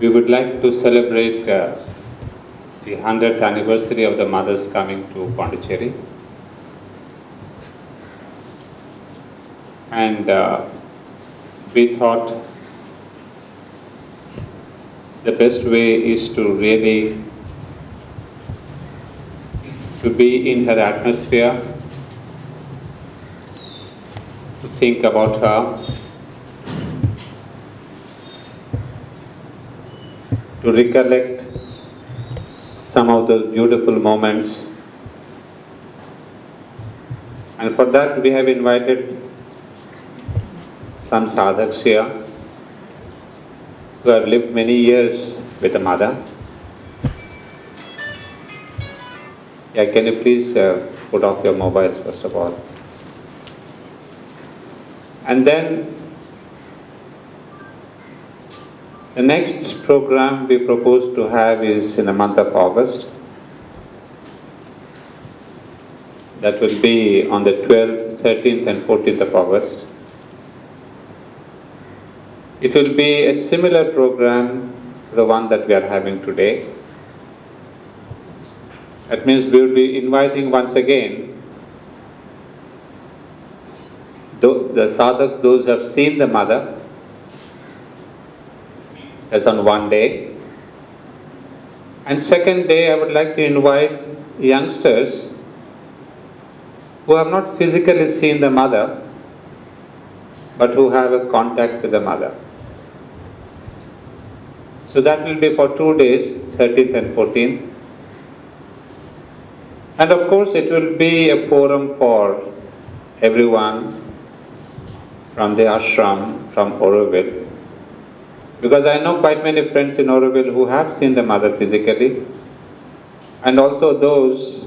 We would like to celebrate the 100th anniversary of the mothers coming to Pondicherry. And we thought the best way is to really be in her atmosphere, to think about her, to recollect some of those beautiful moments. And for that we have invited some sadhaks here who have lived many years with the mother. Yeah, can you please put off your mobiles first of all. And then the next program we propose to have is in the month of August. That will be on the 12th, 13th and 14th of August. It will be a similar program to the one that we are having today. That means we will be inviting once again the sadhaks, those who have seen the mother, as on one day. And second day I would like to invite youngsters who have not physically seen the mother, but who have a contact with the mother. So that will be for 2 days, 13th and 14th. And of course it will be a forum for everyone from the ashram, from Auroville. Because I know quite many friends in Auroville who have seen the mother physically, and also those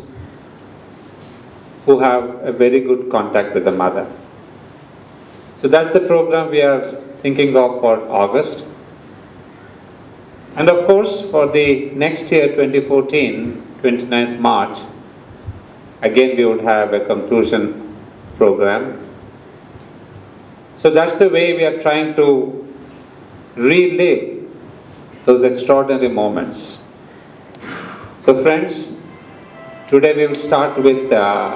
who have a very good contact with the mother. So that's the program we are thinking of for August. And of course for the next year, 2014, 29th March, again we would have a conclusion program. So that's the way we are trying to relive those extraordinary moments. So friends, today we will start with the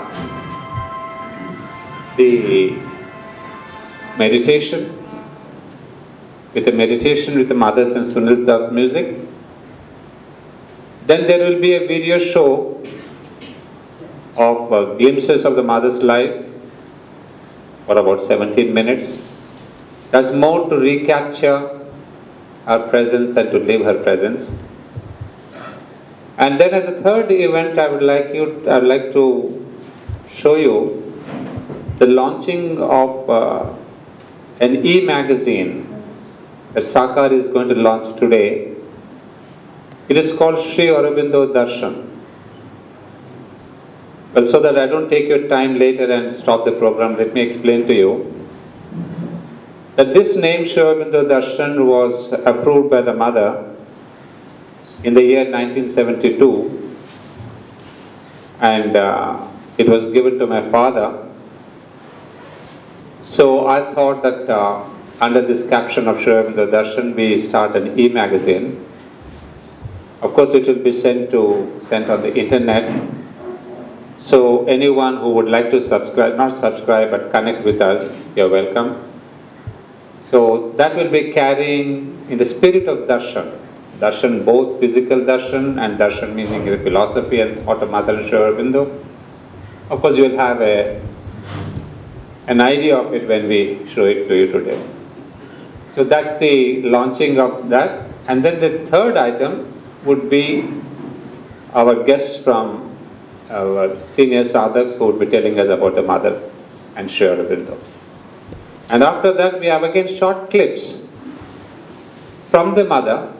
meditation, with the Mothers and Sunil Das music. Then there will be a video show of glimpses of the mother's life for about 17 minutes. That's more to recapture her presence and to live her presence. And then as a third event, I would like to show you the launching of an e-magazine that SACAR is going to launch today. It is called Sri Aurobindo Darshan. But so that I don't take your time later and stop the program, let me explain to you that this name Sri Aurobindo Darshan was approved by the mother in the year 1972, and it was given to my father. So I thought that under this caption of Sri Aurobindo Darshan we start an e-magazine. Of course it will be sent on the internet. So anyone who would like to subscribe, not subscribe but connect with us, you're welcome. So that will be carrying in the spirit of darshan. Darshan, both physical darshan and darshan meaning the philosophy and thought of Mother Sri Aurobindo. Of course you will have an idea of it when we show it to you today. So that's the launching of that. And then the third item would be our guests from our senior sadhaks who would be telling us about the mother and Sri Aurobindo. And after that we have again short clips from the mother,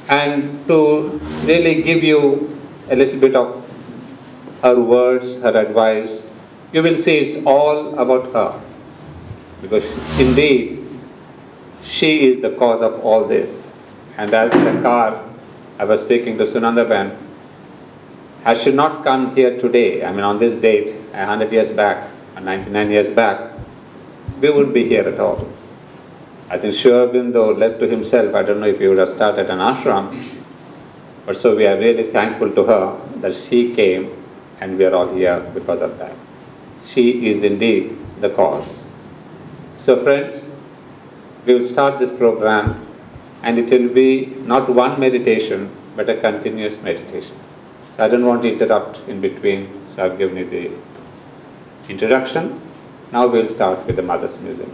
and to really give you a little bit of her words, her advice. You will see it's all about her, because indeed she is the cause of all this. And as in the car I was speaking to Sunandaban, had she not come here today, I mean on this date, 100 years back, 99 years back, we wouldn't be here at all. I think Sri Aurobindo left to himself, I don't know if he would have started an ashram, but so we are really thankful to her that she came and we are all here because of that. She is indeed the cause. So friends, we will start this program and it will be not one meditation but a continuous meditation. So I don't want to interrupt in between, so I've given you the introduction. Now we will start with the Mother's Music.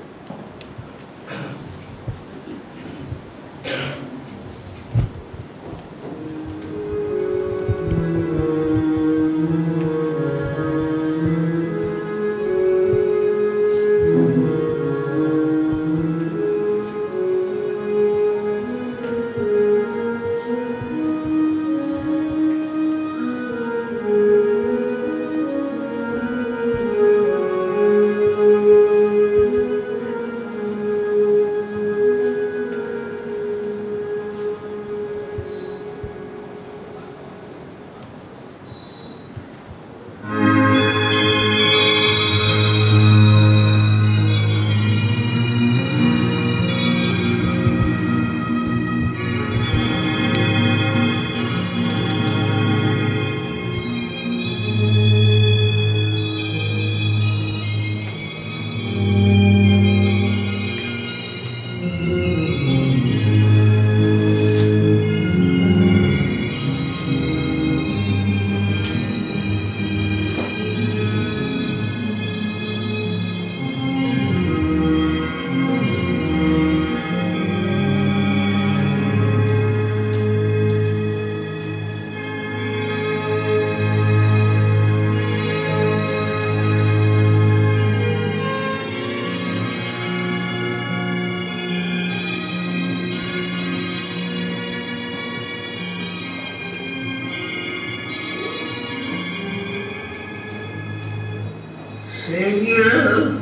Señor,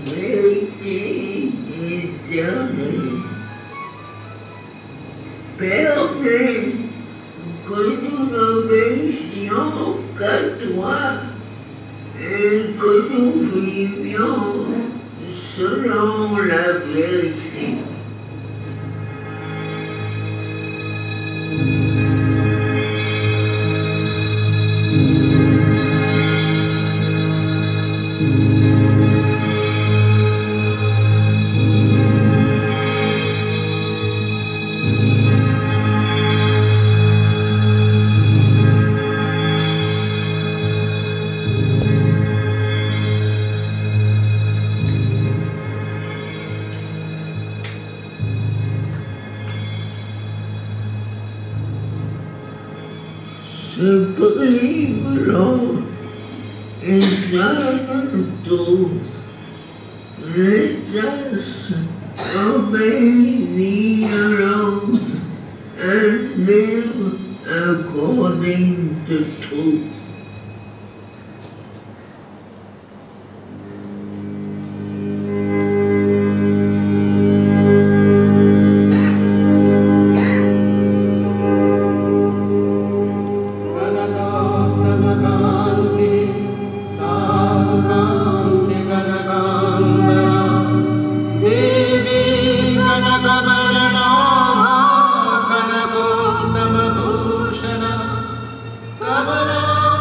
bendiciones, permite con una bendición catua y con un vivió solo la Virgen. Supremo en santo, retas obey and live according to truth. Kabala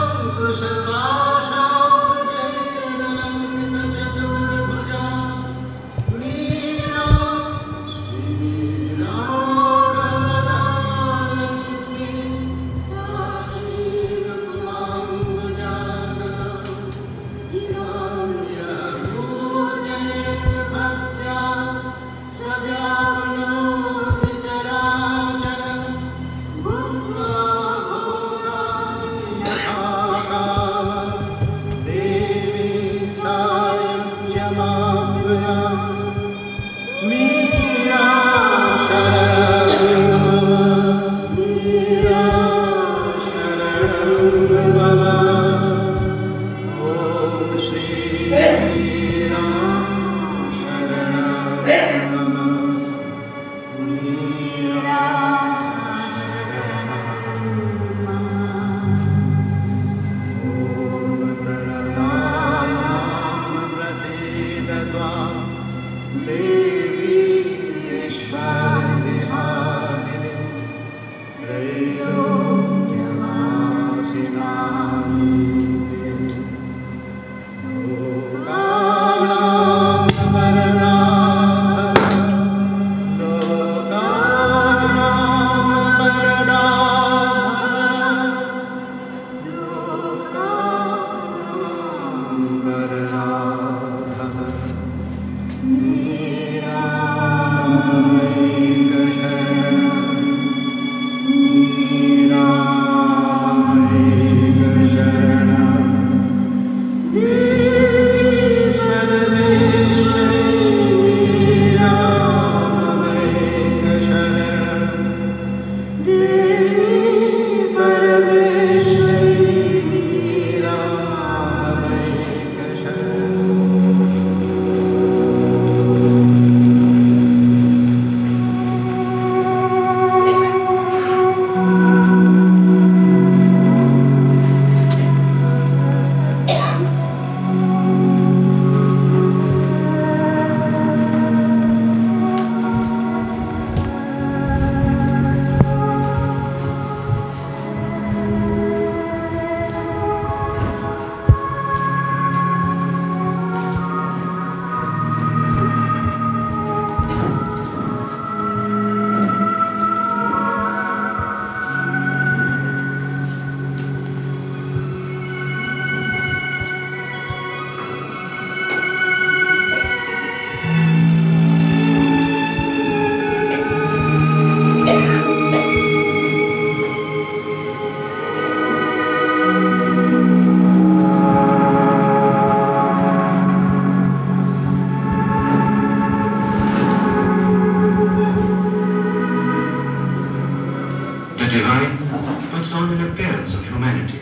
puts on an appearance of humanity,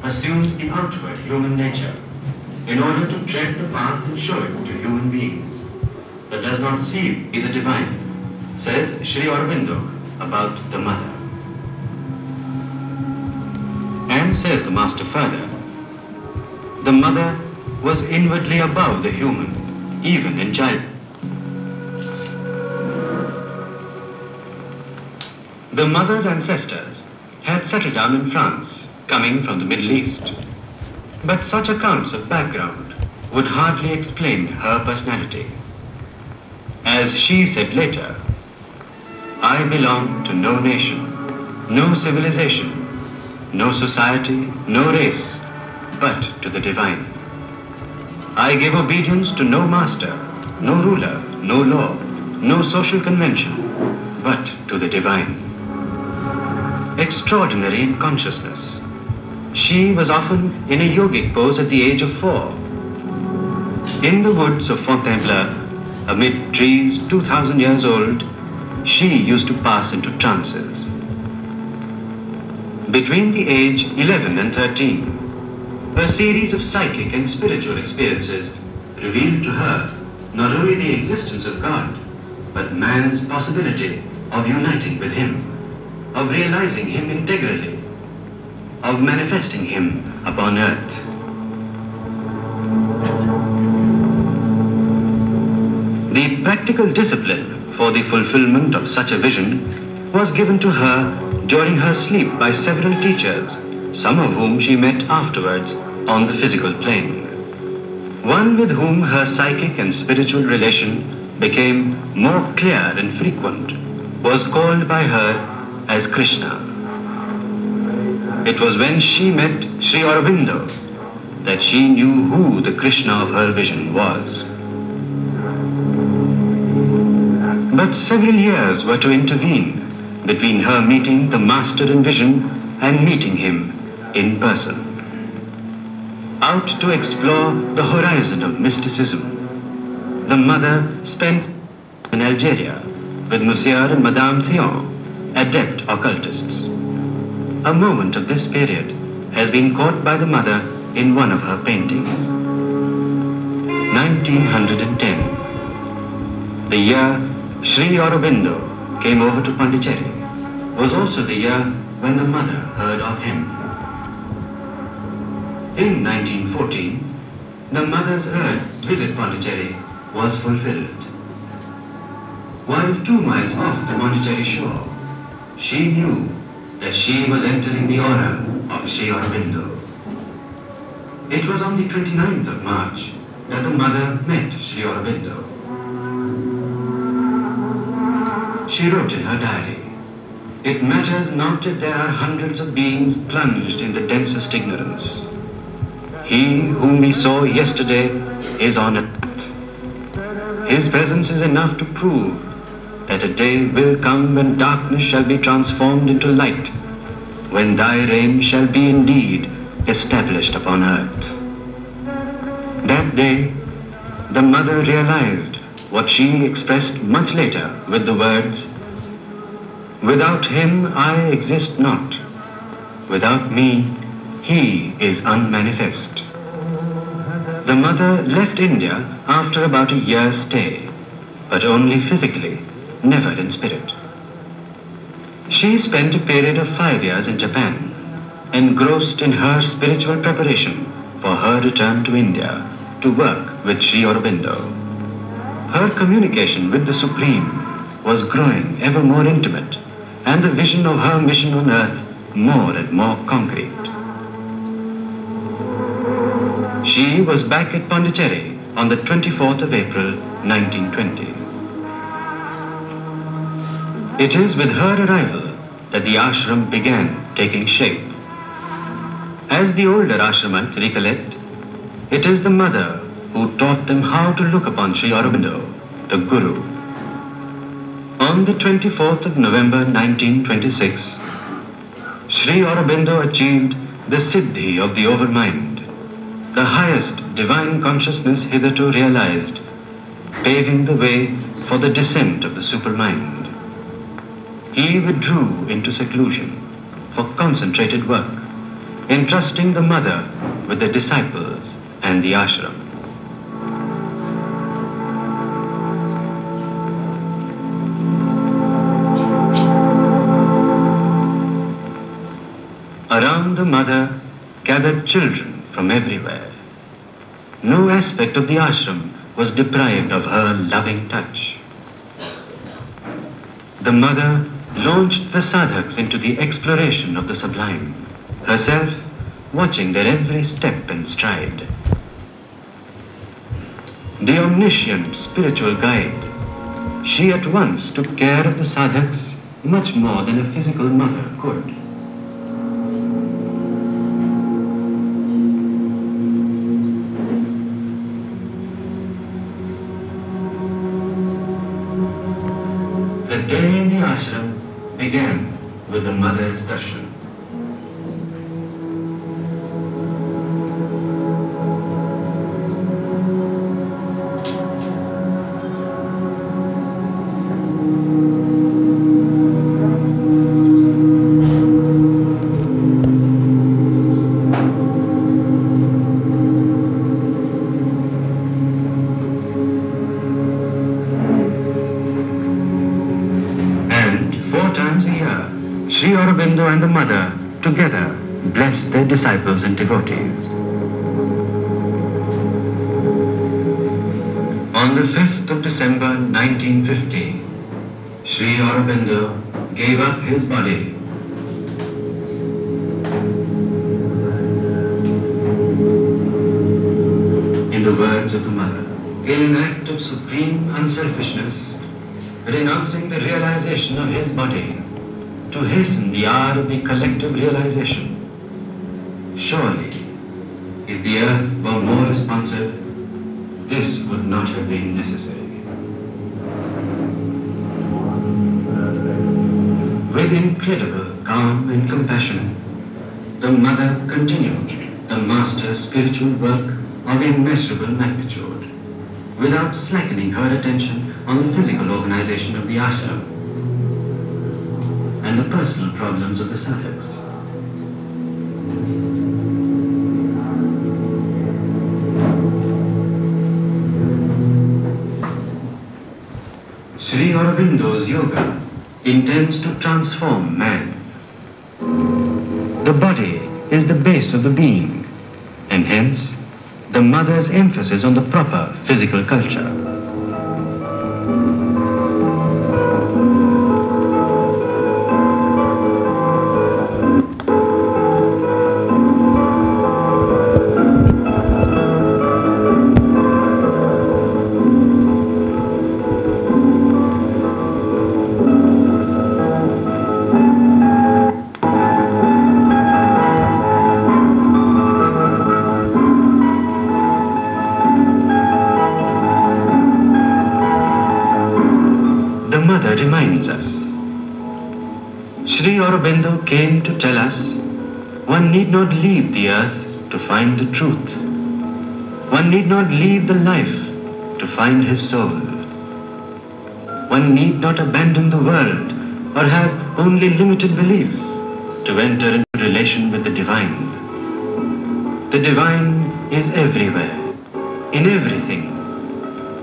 assumes the outward human nature, in order to tread the path and show it to human beings, but does not see the divine, says Sri Aurobindo about the Mother. And says the Master further, the Mother was inwardly above the human, even in childhood. The Mother's ancestors had settled down in France, coming from the Middle East. But such accounts of background would hardly explain her personality. As she said later, I belong to no nation, no civilization, no society, no race, but to the divine. I give obedience to no master, no ruler, no law, no social convention, but to the divine. Extraordinary in consciousness. She was often in a yogic pose at the age of 4. In the woods of Fontainebleau, amid trees 2,000 years old, she used to pass into trances. Between the age 11 and 13, a series of psychic and spiritual experiences revealed to her not only the existence of God, but man's possibility of uniting with Him, of realizing Him integrally, of manifesting Him upon earth. The practical discipline for the fulfillment of such a vision was given to her during her sleep by several teachers, some of whom she met afterwards on the physical plane. One with whom her psychic and spiritual relation became more clear and frequent was called by her as Krishna. It was when she met Sri Aurobindo that she knew who the Krishna of her vision was. But several years were to intervene between her meeting the Master in vision and meeting him in person. Out to explore the horizon of mysticism, the Mother spent in Algeria with Monsieur and Madame Thion, adept occultists. A moment of this period has been caught by the Mother in one of her paintings. 1910. The year Sri Aurobindo came over to Pondicherry was also the year when the Mother heard of him. In 1914, the Mother's urge to visit Pondicherry was fulfilled. While 2 miles off the Pondicherry shore, she knew that she was entering the aura of Sri Aurobindo. It was on the 29th of March that the Mother met Sri Aurobindo. She wrote in her diary, "It matters not if there are hundreds of beings plunged in the densest ignorance. He whom we saw yesterday is on earth. His presence is enough to prove that a day will come when darkness shall be transformed into light, when thy reign shall be indeed established upon earth." That day, the Mother realized what she expressed much later with the words, "Without him I exist not. Without me, he is unmanifest." The Mother left India after about a year's stay, but only physically, never in spirit. She spent a period of 5 years in Japan, engrossed in her spiritual preparation for her return to India to work with Sri Aurobindo. Her communication with the Supreme was growing ever more intimate, and the vision of her mission on earth more and more concrete. She was back at Pondicherry on the 24th of April, 1920. It is with her arrival that the ashram began taking shape. As the older ashramites recollect, it is the Mother who taught them how to look upon Sri Aurobindo, the Guru. On the 24th of November 1926, Sri Aurobindo achieved the Siddhi of the overmind, the highest divine consciousness hitherto realized, paving the way for the descent of the supermind. He withdrew into seclusion, for concentrated work, entrusting the mother with the disciples and the ashram. Around the mother gathered children from everywhere. No aspect of the ashram was deprived of her loving touch. The mother launched the sadhaks into the exploration of the sublime, herself watching their every step and stride. The omniscient spiritual guide, she at once took care of the sadhaks much more than a physical mother could. The day in the ashram began with the mother's darshan. And the mother together blessed their disciples and devotees. On the 5th of December 1950, Sri Aurobindo gave up his body. In the words of the mother, in an act of supreme unselfishness, renouncing the realization of his body, to hasten the hour of the collective realization. Surely, if the earth were more responsive, this would not have been necessary. With incredible calm and compassion, the mother continued the master's spiritual work of immeasurable magnitude, without slackening her attention on the physical organization of the ashram and the personal problems of the sadhaks. Sri Aurobindo's yoga intends to transform man. The body is the base of the being, and hence the mother's emphasis on the proper physical culture. Reminds us. Sri Aurobindo came to tell us one need not leave the earth to find the truth. One need not leave the life to find his soul. One need not abandon the world or have only limited beliefs to enter into relation with the divine. The divine is everywhere, in everything,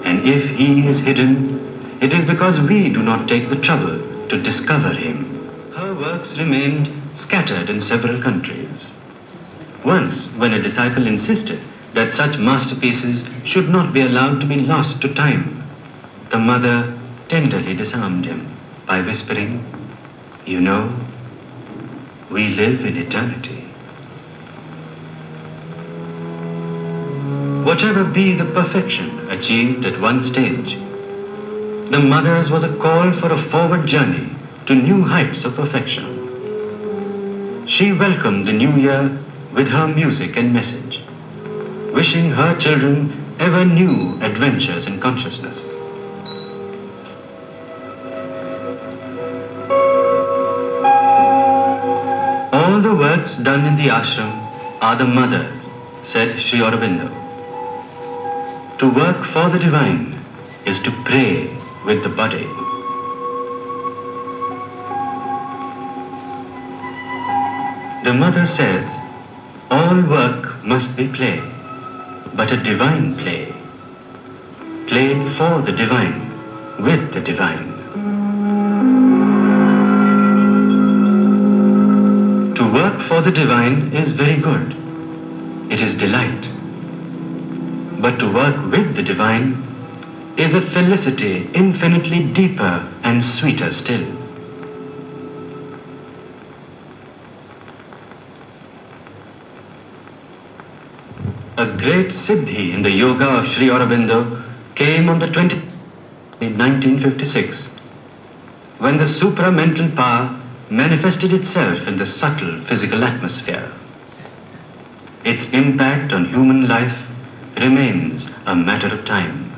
and if he is hidden, it is because we do not take the trouble to discover him. Her works remained scattered in several countries. Once, when a disciple insisted that such masterpieces should not be allowed to be lost to time, the mother tenderly disarmed him by whispering, "You know, we live in eternity." Whatever be the perfection achieved at one stage, the mother's was a call for a forward journey to new heights of perfection. She welcomed the new year with her music and message, wishing her children ever new adventures in consciousness. All the works done in the ashram are the mother's, said Sri Aurobindo. To work for the divine is to pray with the body. The mother says, all work must be play, but a divine play. Play for the divine, with the divine. To work for the divine is very good. It is delight. But to work with the divine is a felicity infinitely deeper and sweeter still. A great siddhi in the yoga of Sri Aurobindo came on the 20th in 1956, when the supramental power manifested itself in the subtle physical atmosphere. Its impact on human life remains a matter of time.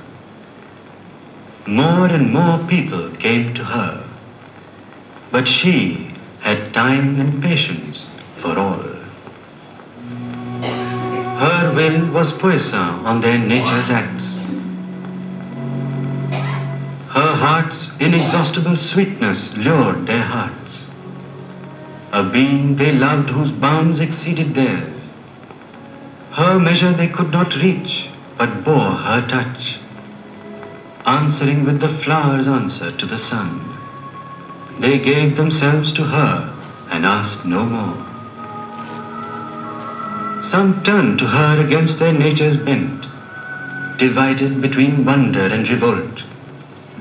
More and more people came to her, but she had time and patience for all. Her will was puissant on their nature's acts. Her heart's inexhaustible sweetness lured their hearts. A being they loved whose bounds exceeded theirs. Her measure they could not reach, but bore her touch, answering with the flower's answer to the sun. They gave themselves to her and asked no more. Some turned to her against their nature's bent, divided between wonder and revolt,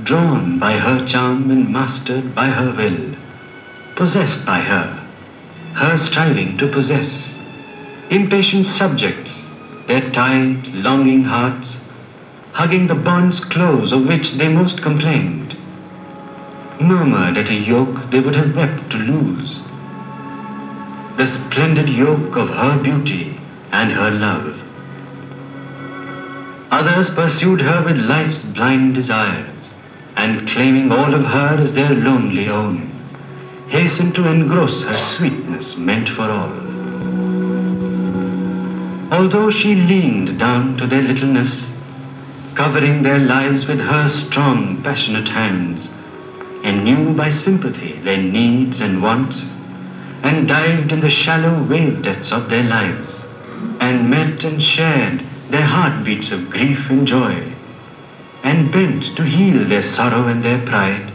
drawn by her charm and mastered by her will, possessed by her, her striving to possess, impatient subjects, their tired, longing hearts, hugging the bonds close of which they most complained, murmured at a yoke they would have wept to lose, the splendid yoke of her beauty and her love. Others pursued her with life's blind desires, and claiming all of her as their lonely own, hastened to engross her sweetness meant for all. Although she leaned down to their littleness, covering their lives with her strong, passionate hands, and knew by sympathy their needs and wants, and dived in the shallow wave depths of their lives, and met and shared their heartbeats of grief and joy, and bent to heal their sorrow and their pride,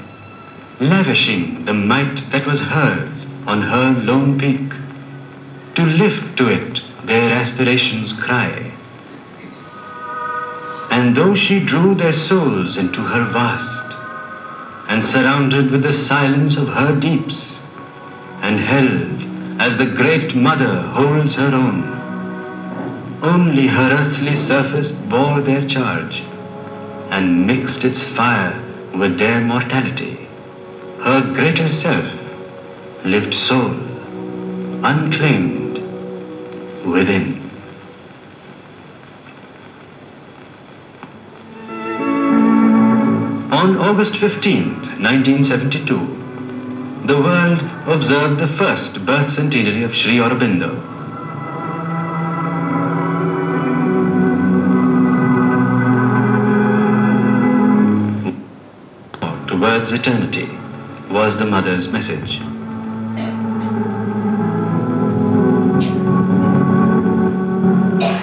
lavishing the might that was hers on her lone peak, to lift to it their aspirations' cry. And though she drew their souls into her vast, and surrounded with the silence of her deeps, and held as the great mother holds her own, only her earthly surface bore their charge, and mixed its fire with their mortality. Her greater self lived sole, unclaimed, within. On August 15th, 1972, the world observed the first birth centenary of Sri Aurobindo. Towards eternity was the mother's message.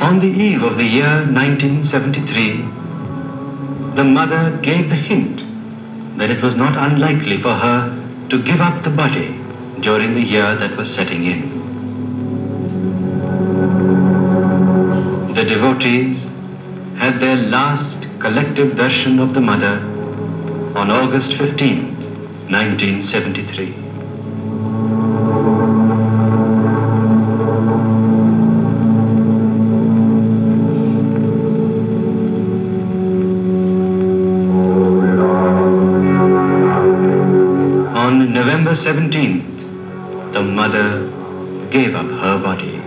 On the eve of the year 1973, the mother gave the hint that it was not unlikely for her to give up the body during the year that was setting in. The devotees had their last collective darshan of the mother on August 15th, 1973. On November 17th, the mother gave up her body.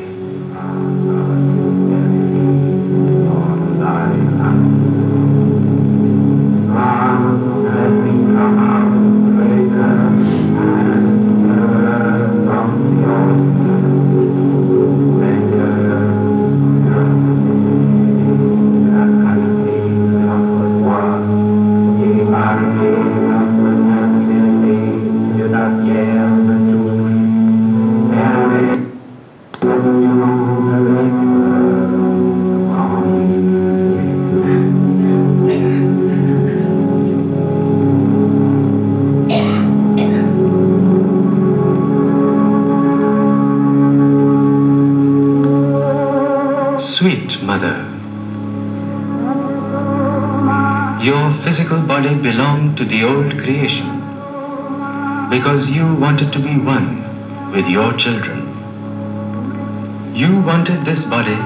sweet mother. Your physical body belonged to the old creation because you wanted to be one with your children. You wanted this body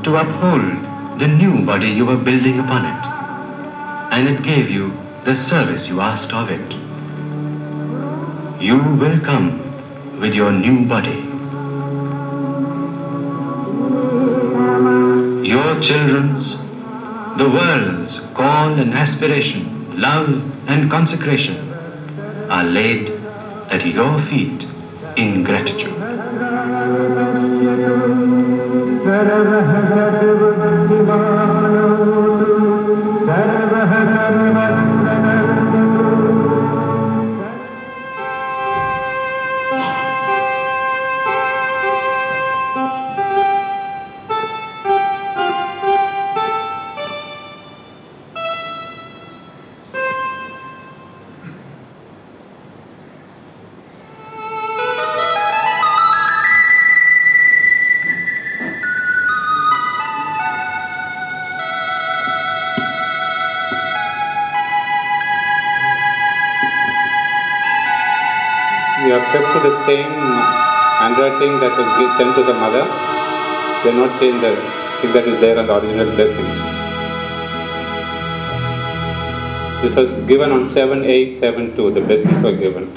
to uphold the new body you were building upon it, and it gave you the service you asked of it. You will come with your new body. Your children's, the world's call and aspiration, love and consecration are laid at your feet in gratitude. We have kept to the same handwriting that was sent to the mother. We have not changed the thing that is there on the original blessings. This was given on 7/8/72. The blessings were given.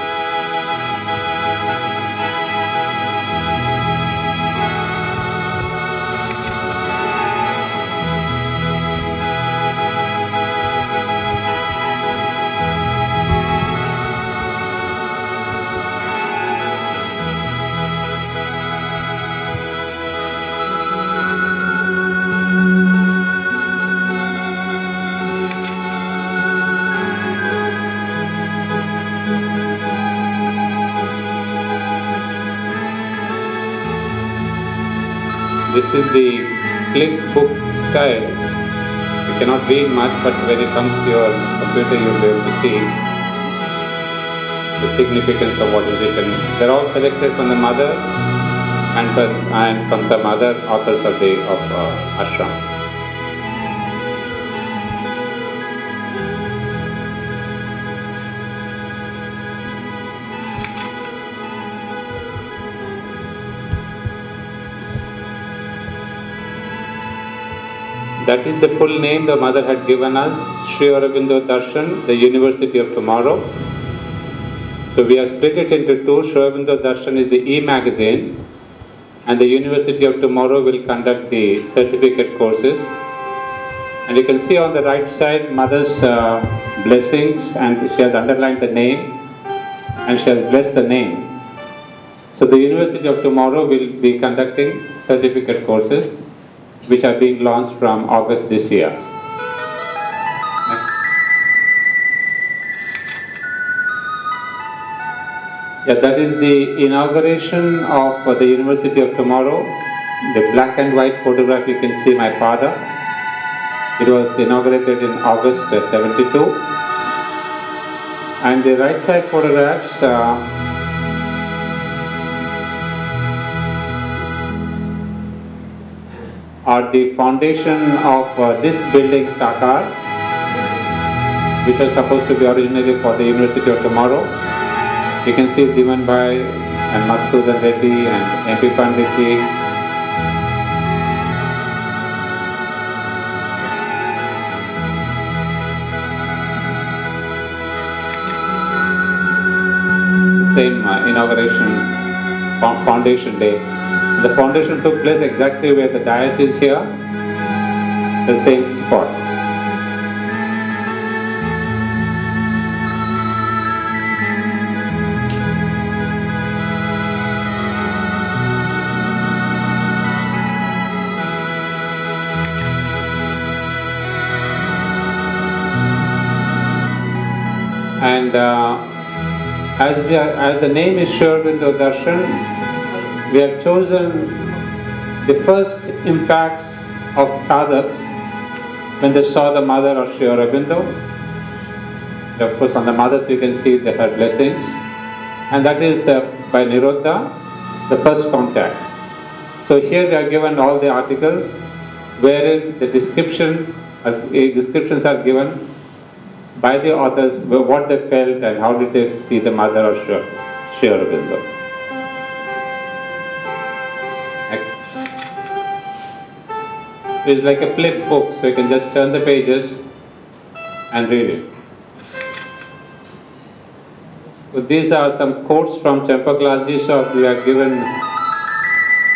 This is the clip book style. You cannot read much, but when it comes to your computer, you'll be able to see the significance of what is written. They're all selected from the mother and from some other authors of ashram. That is the full name the mother had given us, Sri Aurobindo Darshan, the University of Tomorrow. So we have split it into two. Sri Aurobindo Darshan is the e-magazine, and the University of Tomorrow will conduct the certificate courses. And you can see on the right side mother's blessings, and she has underlined the name and she has blessed the name. So the University of Tomorrow will be conducting certificate courses which are being launched from August this year. Yeah, that is the inauguration of the University of Tomorrow. The black and white photograph, you can see my father. It was inaugurated in August 72. And the right side photographs are the foundation of this building, SACAR, which was supposed to be originally for the University of Tomorrow. You can see Diman Bhai and Madhusudan Reddy and MP Panditji. Same inauguration, foundation day. The foundation took place exactly where the dais is here, the same spot. And as the name is Sri Aurobindo Darshan, we have chosen the first impacts of sadhaks when they saw the mother of Sri Aurobindo. Of course, on the mothers you can see her blessings, and that is by Nirodha, the first contact. So here we are given all the articles wherein the descriptions are given by the authors, what they felt and how did they see the mother of Sri Aurobindo. It's like a flip book, so you can just turn the pages and read it. So these are some quotes from Champaklalji. So we are given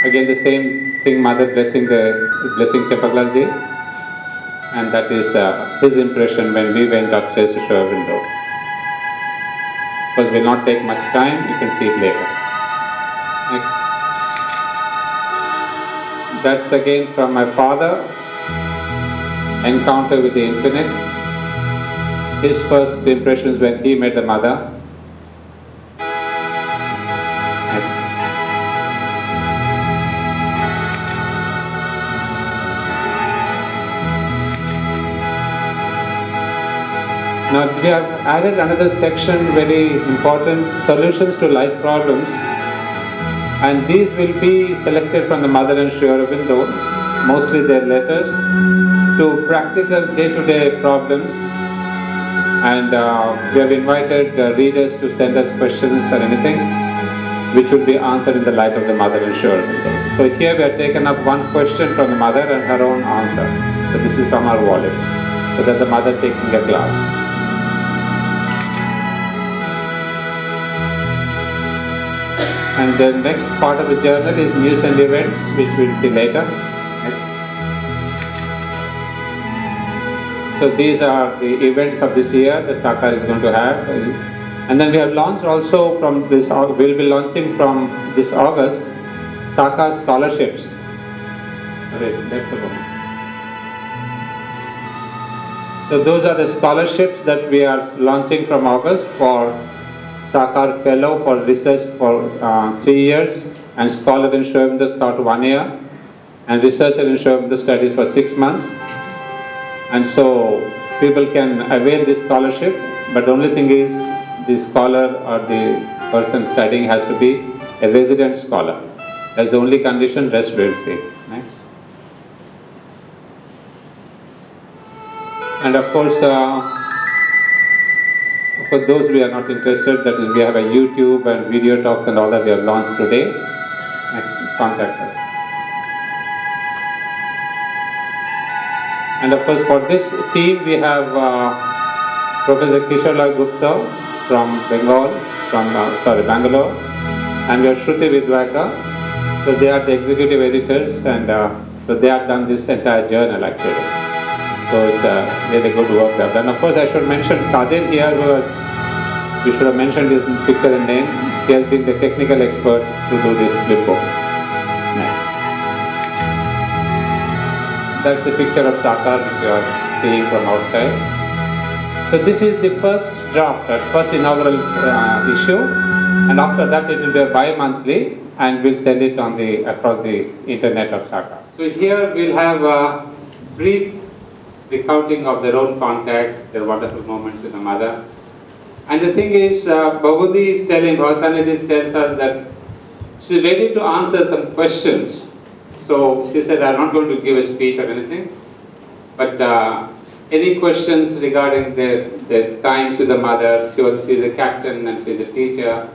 again the same thing, Mother blessing Champaklalji, and that is his impression when we went upstairs to Sri Aurobindo. Because will not take much time, you can see it later. Next. That's again from my father, encounter with the infinite. His first impressions when he met the mother. Now we have added another section, very important, solutions to life problems. And these will be selected from the Mother and Sri Aurobindo, mostly their letters, to practical day-to-day problems. And we have invited readers to send us questions or anything, which will be answered in the light of the Mother and Sri Aurobindo. So here we have taken up one question from the Mother and her own answer. So this is from our wallet. So that's the Mother taking a class. And the next part of the journal is news and events, which we'll see later. So these are the events of this year that SACAR is going to have. And then we have launched also from this, we'll be launching from this August, SACAR scholarships. So those are the scholarships that we are launching from August for SACAR Fellow for research for 3 years, and Scholar in Sri Aurobindo start 1 year, and Researcher in Sri Aurobindo studies for 6 months. And so people can avail this scholarship, but the only thing is the scholar or the person studying has to be a resident scholar. That's the only condition, rest we'll see. Next. And of course, for those we are not interested, that is, we have a YouTube and video talks and all that we have launched today. Contact us. And of course, for this team, we have Professor Kishore Gupta from Bangalore, Bangalore, and we have Shruti Vidwaka. So they are the executive editors, and so they have done this entire journal actually. So it's really good work they have done. Of course, I should mention Kadir here, we should have mentioned his picture and name. He has been the technical expert to do this flip book. Next. That's the picture of SACAR which you are seeing from outside. So this is the first draft, first inaugural issue, and after that it will be a bi-monthly, and we'll send it on across the internet of SACAR. So here we'll have a brief recounting of their own contact, their wonderful moments with the mother. And the thing is, Bhavudi is telling, Bhavathanidhi tells us that she's ready to answer some questions. So she said, I'm not going to give a speech or anything, but any questions regarding their times with the mother. She's a captain and she's a teacher,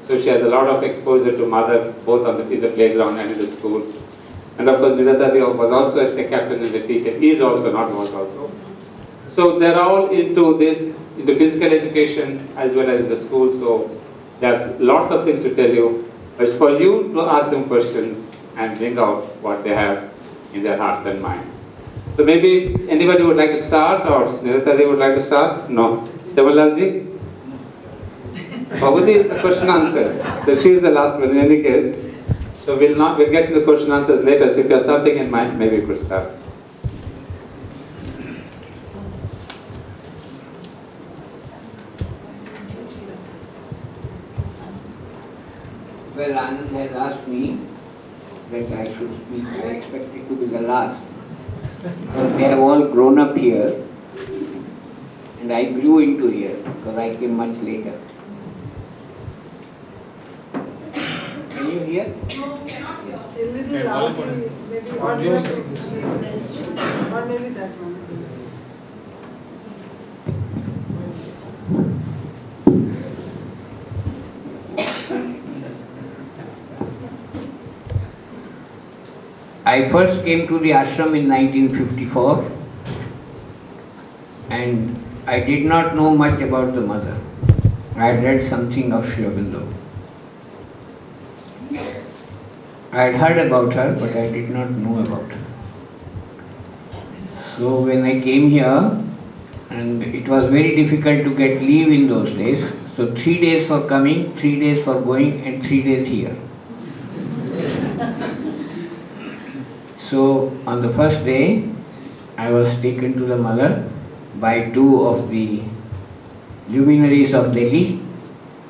so she has a lot of exposure to mother, both in the playground and in the school. And of course, Nidata was also a captain and a teacher, is also, not was also. So they're all into this, into physical education as well as the school, so there are lots of things to tell you. But it's for you to ask them questions and bring out what they have in their hearts and minds. So maybe anybody would like to start, or Nidata would like to start? No. Devalalji? Bhavudi is the question answers. So she is the last one in any case. So we'll get to the question answers later. So if you have something in mind, maybe you could start. Well, Anand has asked me that I should speak. I expect it to be the last. Because they have all grown up here, and I grew into here because I came much later. Can you hear? No, cannot hear. A little audio, or maybe that one. I first came to the ashram in 1954 and I did not know much about the mother. I had read something of Sri Aurobindo. I had heard about her, but I did not know about her. So when I came here, and it was very difficult to get leave in those days, so 3 days for coming, 3 days for going, and 3 days here. So on the first day, I was taken to the mother by 2 of the luminaries of Delhi,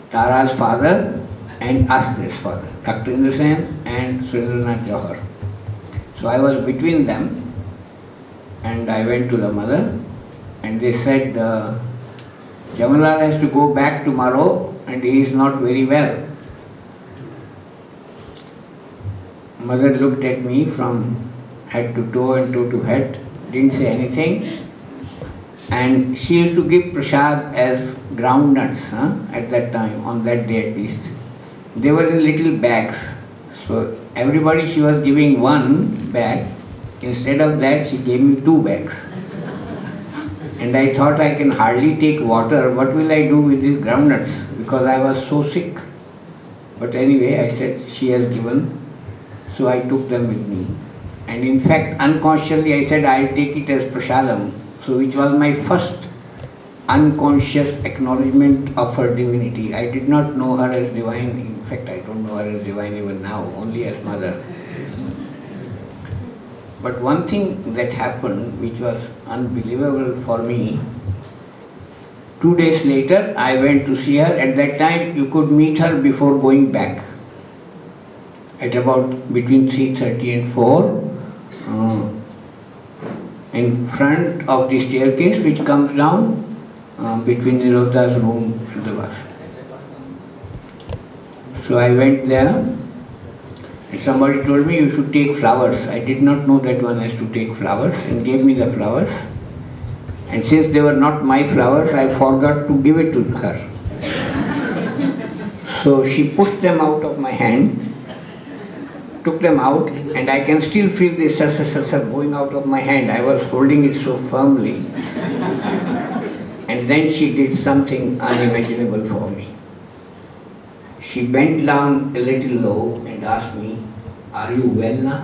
Tara's father and Aste's father, Dr. Indra Sen and Surendranath Jauhar. So I was between them and I went to the mother and they said, Jamalal has to go back tomorrow and he is not very well. Mother looked at me from head to toe and toe to head, didn't say anything. And she used to give prasad as groundnuts at that time, on that day at least. They were in little bags. So everybody she was giving 1 bag. Instead of that she gave me 2 bags. And I thought I can hardly take water. What will I do with these groundnuts? Because I was so sick. But anyway, I said she has given. So I took them with me. And in fact, unconsciously I said I'll take it as prasadam. So which was my first unconscious acknowledgement of her divinity. I did not know her as divine. In fact, I don't know her as divine even now, only as mother. But one thing that happened which was unbelievable for me, 2 days later I went to see her. At that time you could meet her before going back. At about between 3:30 and 4. In front of the staircase which comes down between Nirodha's room and the bath. So I went there and somebody told me you should take flowers. I did not know that one has to take flowers and gave me the flowers. And since they were not my flowers, I forgot to give it to her. So she pushed them out of my hand, took them out, and I can still feel the sar going out of my hand. I was holding it so firmly. And then she did something unimaginable for me. She bent down a little low and asked me, "Are you well now?"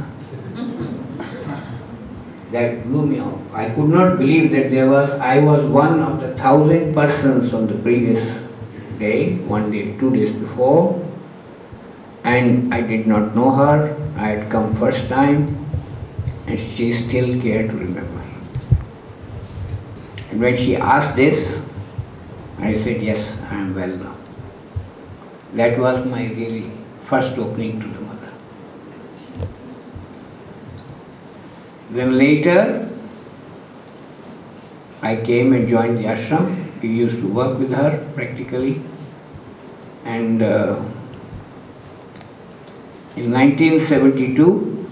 That blew me off. I could not believe that I was one of the 1,000 persons on the previous day, 1 day, 2 days before. And I did not know her. I had come first time and she still cared to remember. And when she asked this, I said, yes, I am well now. That was my really first opening to the mother. Then later, I came and joined the ashram. We used to work with her practically. And in 1972,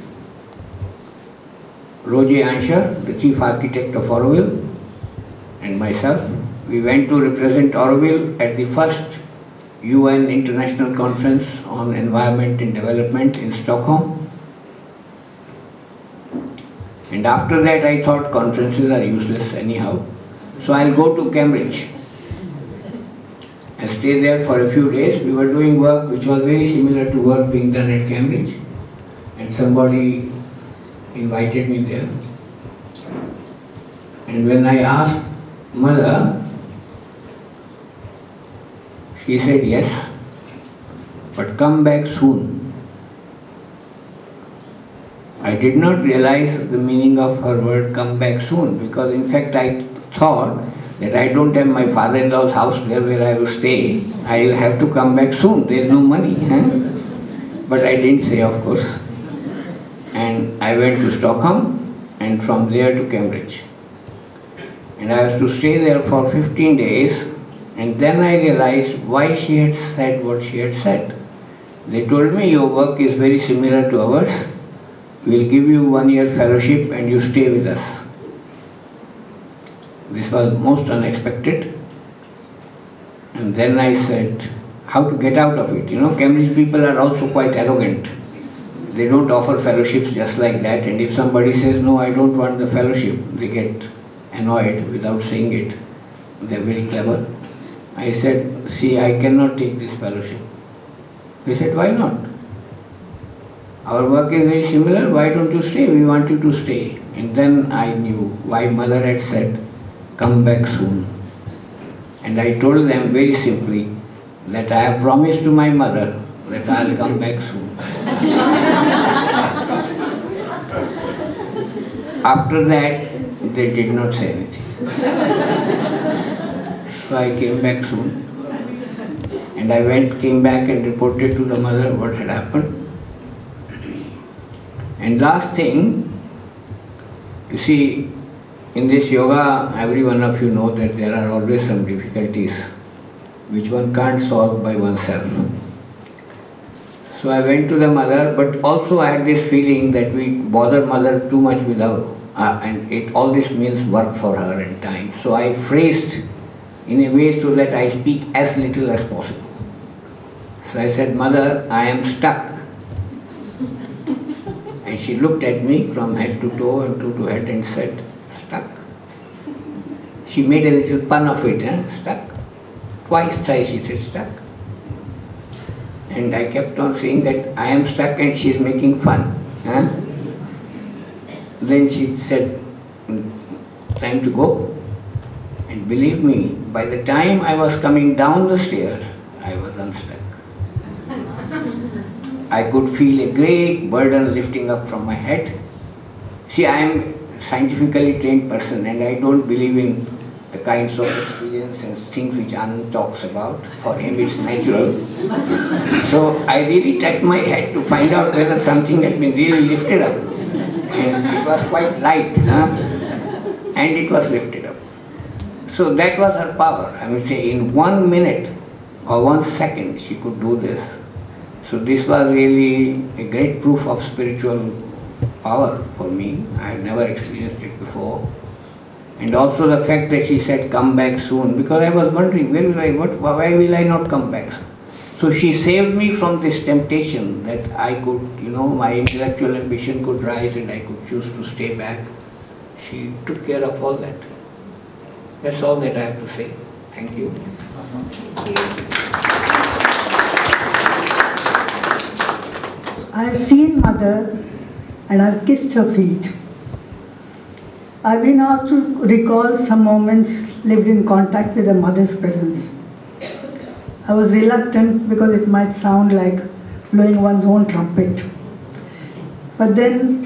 Roger Ansher, the chief architect of Auroville, and myself, we went to represent Auroville at the first UN International Conference on Environment and Development in Stockholm. And after that I thought conferences are useless anyhow, so I'll go to Cambridge. I stayed there for a few days. We were doing work which was very similar to work being done at Cambridge, and somebody invited me there. And when I asked Mother, she said, yes, but come back soon. I did not realize the meaning of her word come back soon, because in fact I thought that I don't have my father-in-law's house there where I will stay. I will have to come back soon. There is no money. But I didn't say, of course. And I went to Stockholm and from there to Cambridge. And I was to stay there for 15 days. And then I realized why she had said what she had said. They told me your work is very similar to ours, we'll give you 1 year fellowship and you stay with us. This was most unexpected. And then I said, how to get out of it? You know, Cambridge people are also quite arrogant. They don't offer fellowships just like that, and if somebody says, no, I don't want the fellowship, they get annoyed without saying it. They're very clever. I said, see, I cannot take this fellowship. They said, why not? Our work is very similar, why don't you stay? We want you to stay. And then I knew why Mother had said, come back soon. And I told them very simply that I have promised to my mother that I'll come back soon. After that, they did not say anything. So I came back soon. And I came back and reported to the mother what had happened. And last thing, you see, in this yoga, every one of you know that there are always some difficulties which one can't solve by oneself. So I went to the mother, but also I had this feeling that we bother mother too much with her, and all this means work for her and time. So I phrased in a way so that I speak as little as possible. So I said, Mother, I am stuck. And she looked at me from head to toe and toe to head and said, stuck. She made a little pun of it, stuck. Twice, thrice she said stuck. And I kept on saying that I am stuck and she is making fun. Then she said, time to go. And believe me, by the time I was coming down the stairs, I was unstuck. I could feel a great burden lifting up from my head. See, I am a scientifically trained person and I don't believe in the kinds of experience and things which Anand talks about. For him it's natural. So I really tapped my head to find out whether something had been really lifted up. And it was quite light, and it was lifted up. So that was her power. I would say in 1 minute or 1 second she could do this. So this was really a great proof of spiritual power for me. I had never experienced it before. And also the fact that she said, come back soon, because I was wondering, why will I not come back soon? So she saved me from this temptation that I could, my intellectual ambition could rise and I could choose to stay back. She took care of all that. That's all that I have to say. Thank you. I have seen Mother and I have kissed her feet. I have been asked to recall some moments lived in contact with a mother's presence. I was reluctant because it might sound like blowing one's own trumpet. But then,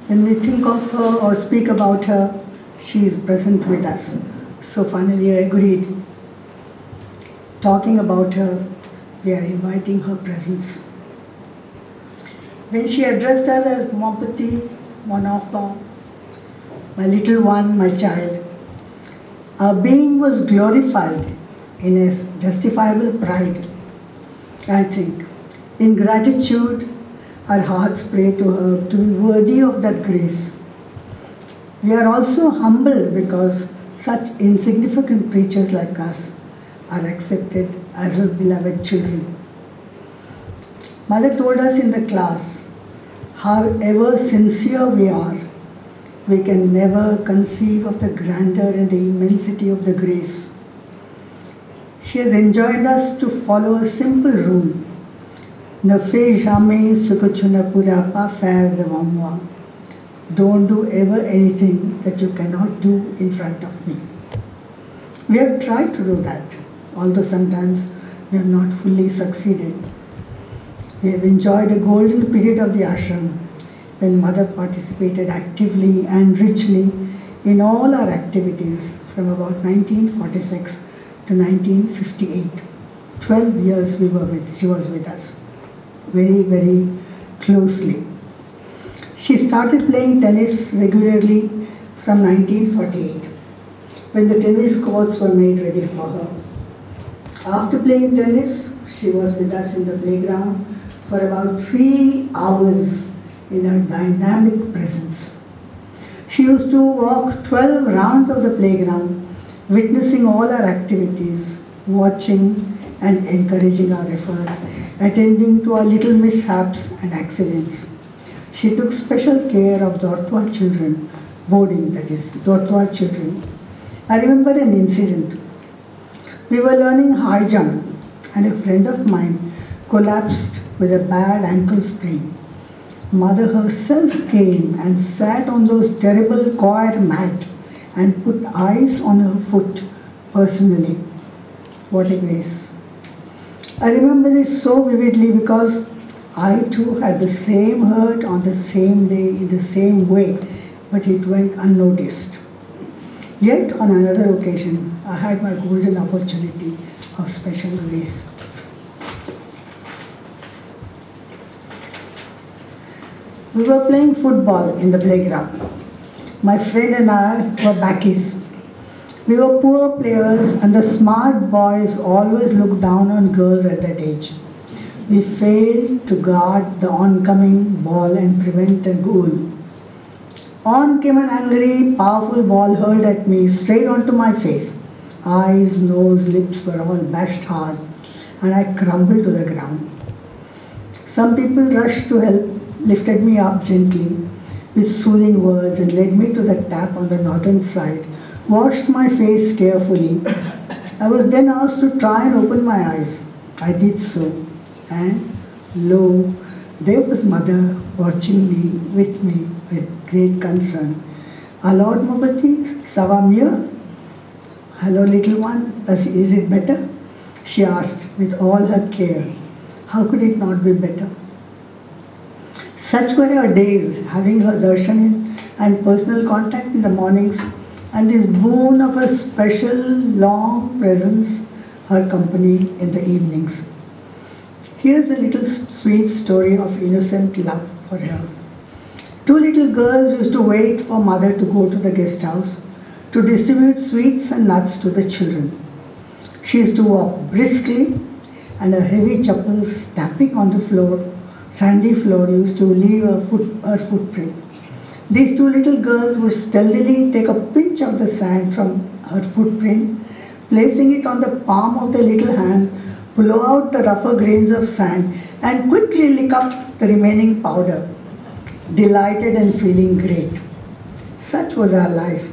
when we think of her or speak about her, she is present with us. So finally I agreed. Talking about her, we are inviting her presence. When she addressed us as Mopati, one of my little one, my child, our being was glorified in a justifiable pride, I think. In gratitude, our hearts pray to her to be worthy of that grace. We are also humbled because such insignificant creatures like us are accepted as her beloved children. Mother told us in the class, however sincere we are, we can never conceive of the grandeur and the immensity of the grace. She has enjoined us to follow a simple rule. Ne fais jamais ce que tu ne pourras pas faire devant moi. Don't do ever anything that you cannot do in front of me. We have tried to do that, although sometimes we have not fully succeeded. We have enjoyed a golden period of the ashram when Mother participated actively and richly in all our activities from about 1946 to 1958. 12 years she was with us, very, very closely. She started playing tennis regularly from 1948, when the tennis courts were made ready for her. After playing tennis, she was with us in the playground for about 3 hours in her dynamic presence. She used to walk 12 rounds of the playground, witnessing all our activities, watching and encouraging our efforts, attending to our little mishaps and accidents. She took special care of Dortwar children, boarding that is, Dortwar children. I remember an incident. We were learning high jump and a friend of mine collapsed with a bad ankle sprain. Mother herself came and sat on those terrible coir mat and put ice on her foot personally. What a grace. I remember this so vividly because I too had the same hurt on the same day in the same way, but it went unnoticed. Yet on another occasion, I had my golden opportunity of special grace. We were playing football in the playground. My friend and I were backies. We were poor players and the smart boys always looked down on girls at that age. We failed to guard the oncoming ball and prevent a goal. On came an angry, powerful ball hurled at me straight onto my face. Eyes, nose, lips were all bashed hard and I crumbled to the ground. Some people rushed to help, lifted me up gently with soothing words and led me to the tap on the northern side, washed my face carefully. I was then asked to try and open my eyes. I did so, and lo, there was Mother watching me with great concern. Lord Mobati, Sava mieux? Hello, little one, is it better? She asked with all her care. How could it not be better? Such were her days, having her darshan and personal contact in the mornings, and this boon of a special long presence, her company in the evenings. Here's a little sweet story of innocent love for her. Two little girls used to wait for Mother to go to the guest house to distribute sweets and nuts to the children. She used to walk briskly, and her heavy chappals stamping on the floor, sandy floor, used to leave her footprint. These two little girls would stealthily take a pinch of the sand from her footprint, placing it on the palm of the little hand, blow out the rougher grains of sand, and quickly lick up the remaining powder, delighted and feeling great. Such was our life,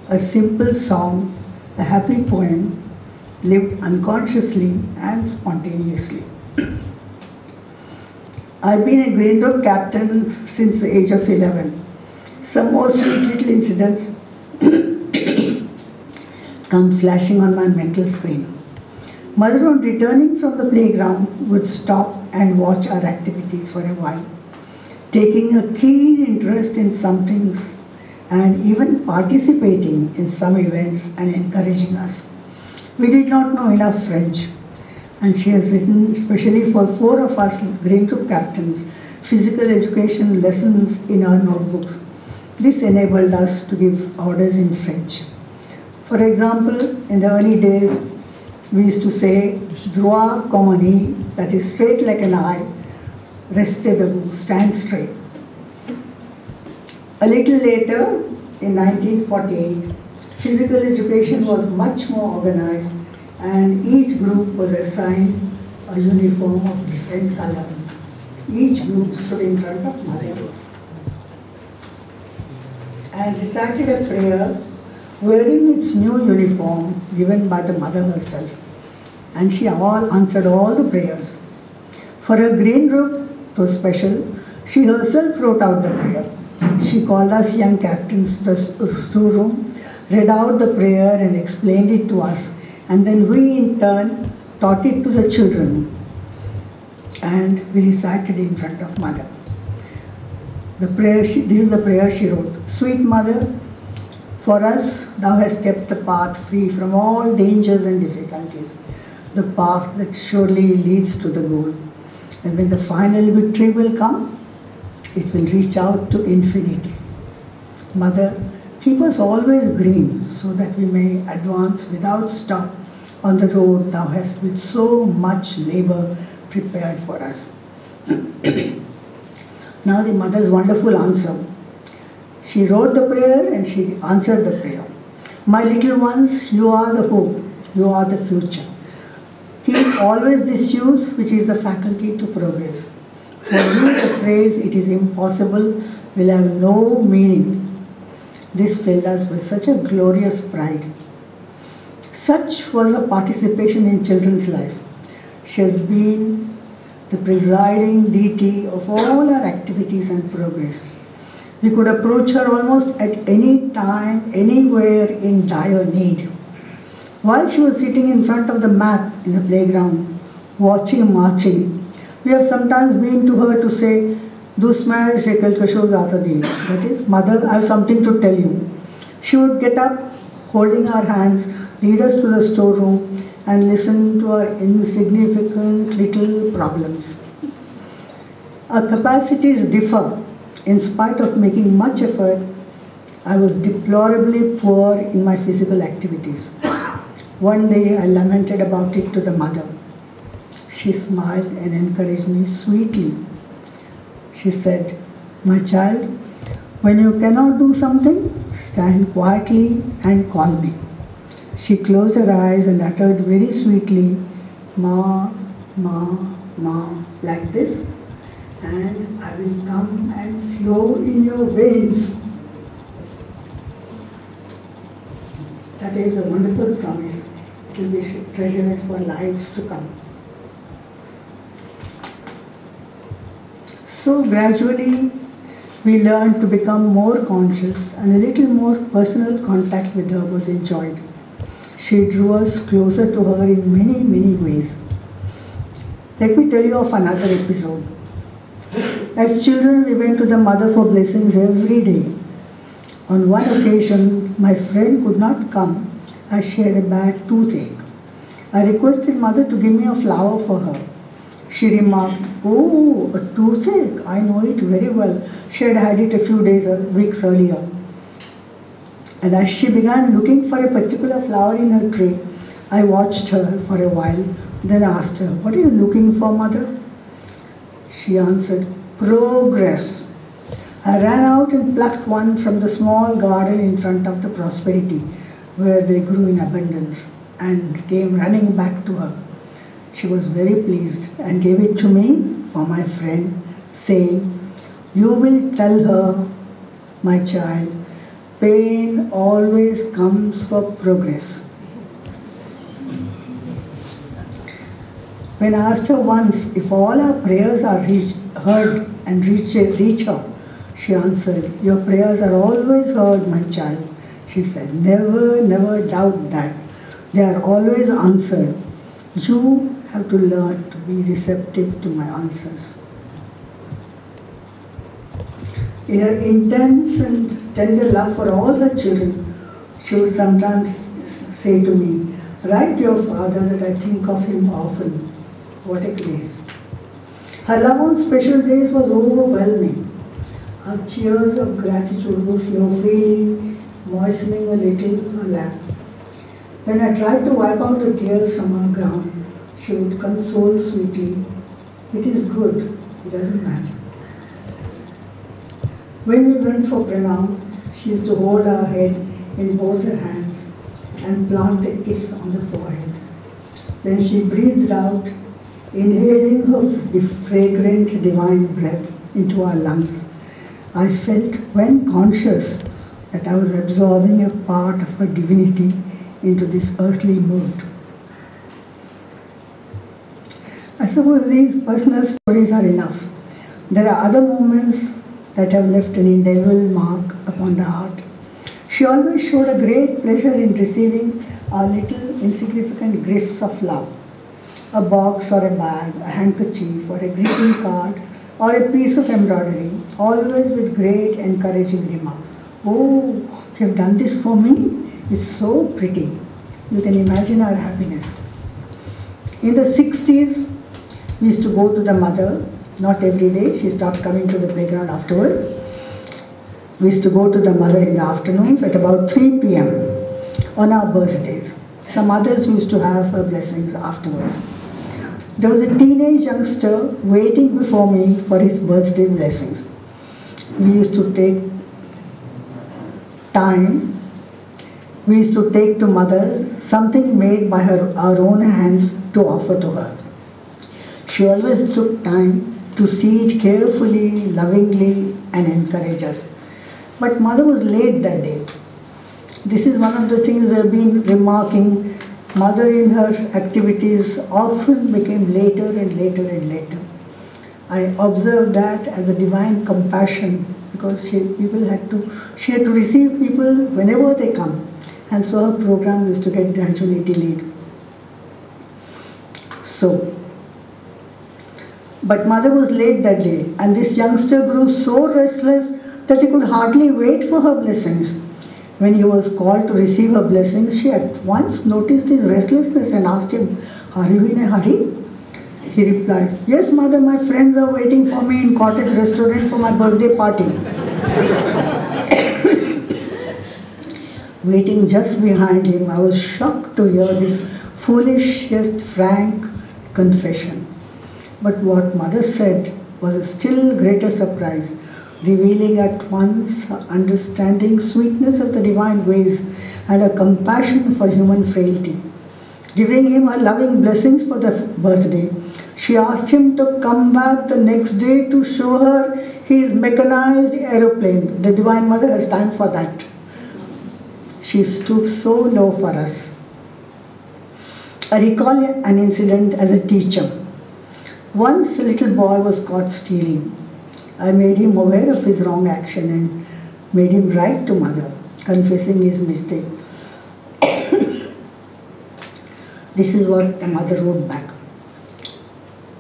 a simple song, a happy poem, lived unconsciously and spontaneously. I've been a green road captain since the age of 11. Some more sweet little incidents come flashing on my mental screen. Mother, on returning from the playground, would stop and watch our activities for a while, taking a keen interest in some things and even participating in some events and encouraging us. We did not know enough French, and she has written, especially for 4 of us green troop captains, physical education lessons in our notebooks. This enabled us to give orders in French. For example, in the early days, we used to say, droit comme un i, that is straight like an eye, restez debout, stand straight. A little later, in 1948, physical education was much more organized and each group was assigned a uniform of different color. Each group stood in front of Mother and recited a prayer wearing its new uniform given by the Mother herself. And she answered all the prayers. For her green group, it was special, she herself wrote out the prayer. She called us young captains to the storeroom, read out the prayer and explained it to us, and then we in turn taught it to the children and we recited in front of Mother. The prayer this is the prayer she wrote. Sweet Mother, for us thou hast kept the path free from all dangers and difficulties, the path that surely leads to the goal. And when the final victory will come, it will reach out to infinity. Mother, keep us always green so that we may advance without stop on the road thou hast with so much labor prepared for us. Now the mother's wonderful answer. She wrote the prayer and she answered the prayer. My little ones, you are the hope, you are the future. Keep always this use, which is the faculty to progress. For you, the phrase, it is impossible, will have no meaning. This filled us with such a glorious pride. Such was her participation in children's life. She has been the presiding deity of all our activities and progress. We could approach her almost at any time, anywhere in dire need. While she was sitting in front of the mat in the playground, watching marching, we have sometimes been to her to say, "Dusmair shekel kasho zata di." That is, Mother, I have something to tell you. She would get up, holding our hands, lead us to the storeroom, and listen to our insignificant little problems. Our capacities differ. In spite of making much effort, I was deplorably poor in my physical activities. One day I lamented about it to the mother. She smiled and encouraged me sweetly. She said, "My child, when you cannot do something, stand quietly and call me." She closed her eyes and uttered very sweetly, "Ma, ma, ma," like this, and I will come and flow in your veins. That is a wonderful promise. It will be treasured for lives to come. So gradually, we learned to become more conscious, and a little more personal contact with her was enjoyed. She drew us closer to her in many, many ways. Let me tell you of another episode. As children, we went to the mother for blessings every day. On one occasion, my friend could not come as she had a bad toothache. I requested mother to give me a flower for her. She remarked, "Oh, a toothache, I know it very well. She had had it a few days or weeks earlier." And as she began looking for a particular flower in her tray, I watched her for a while, then asked her, "What are you looking for, mother?" She answered, "Progress." I ran out and plucked one from the small garden in front of the Prosperity, where they grew in abundance, and came running back to her. She was very pleased and gave it to me for my friend, saying, "You will tell her, my child, pain always comes for progress." When I asked her once if all our prayers are heard and reach her, she answered, "Your prayers are always heard, my child." She said, "Never, never doubt that. They are always answered. You have to learn to be receptive to my answers." In her intense and tender love for all her children, she would sometimes say to me, "Write to your father that I think of him often." What a grace. Her love on special days was overwhelming. Her tears of gratitude would flow freely, moistening a little her lap. When I tried to wipe out the tears from her gown, she would console sweetly, "It is good, it doesn't matter." When we went for pranam, she used to hold our head in both her hands and plant a kiss on the forehead. When she breathed out, inhaling her fragrant divine breath into our lungs, I felt, when conscious, that I was absorbing a part of her divinity into this earthly mood. I suppose these personal stories are enough. There are other moments that have left an indelible mark upon the heart. She always showed a great pleasure in receiving our little insignificant gifts of love. A box or a bag, a handkerchief or a greeting card or a piece of embroidery, always with great encouraging remark. "Oh, you have done this for me? It's so pretty." You can imagine our happiness. In the 60s, we used to go to the mother, not every day. She stopped coming to the playground afterward. We used to go to the mother in the afternoons at about 3 p.m. on our birthdays. Some others used to have her blessings afterwards. There was a teenage youngster waiting before me for his birthday blessings. We used to take time, we used to take to mother something made by our own hands to offer to her. She always took time to see it carefully, lovingly, and encourage us. But mother was late that day. This is one of the things we have been remarking. Mother in her activities often became later and later and later. I observed that as a divine compassion, because she had to receive people whenever they come, and so her program used to get gradually delayed. But mother was late that day, and this youngster grew so restless that he could hardly wait for her blessings. When he was called to receive her blessings, she at once noticed his restlessness and asked him, "Are you in a hurry?" He replied, "Yes, mother, my friends are waiting for me in cottage restaurant for my birthday party." Waiting just behind him, I was shocked to hear this foolish yet frank confession. But what mother said was a still greater surprise, revealing at once her understanding sweetness of the divine ways and a compassion for human frailty. Giving him her loving blessings for the birthday, she asked him to come back the next day to show her his mechanized aeroplane. The Divine Mother has time for that. She stooped so low for us. I recall an incident as a teacher. Once a little boy was caught stealing. I made him aware of his wrong action and made him write to mother, confessing his mistake. This is what the mother wrote back.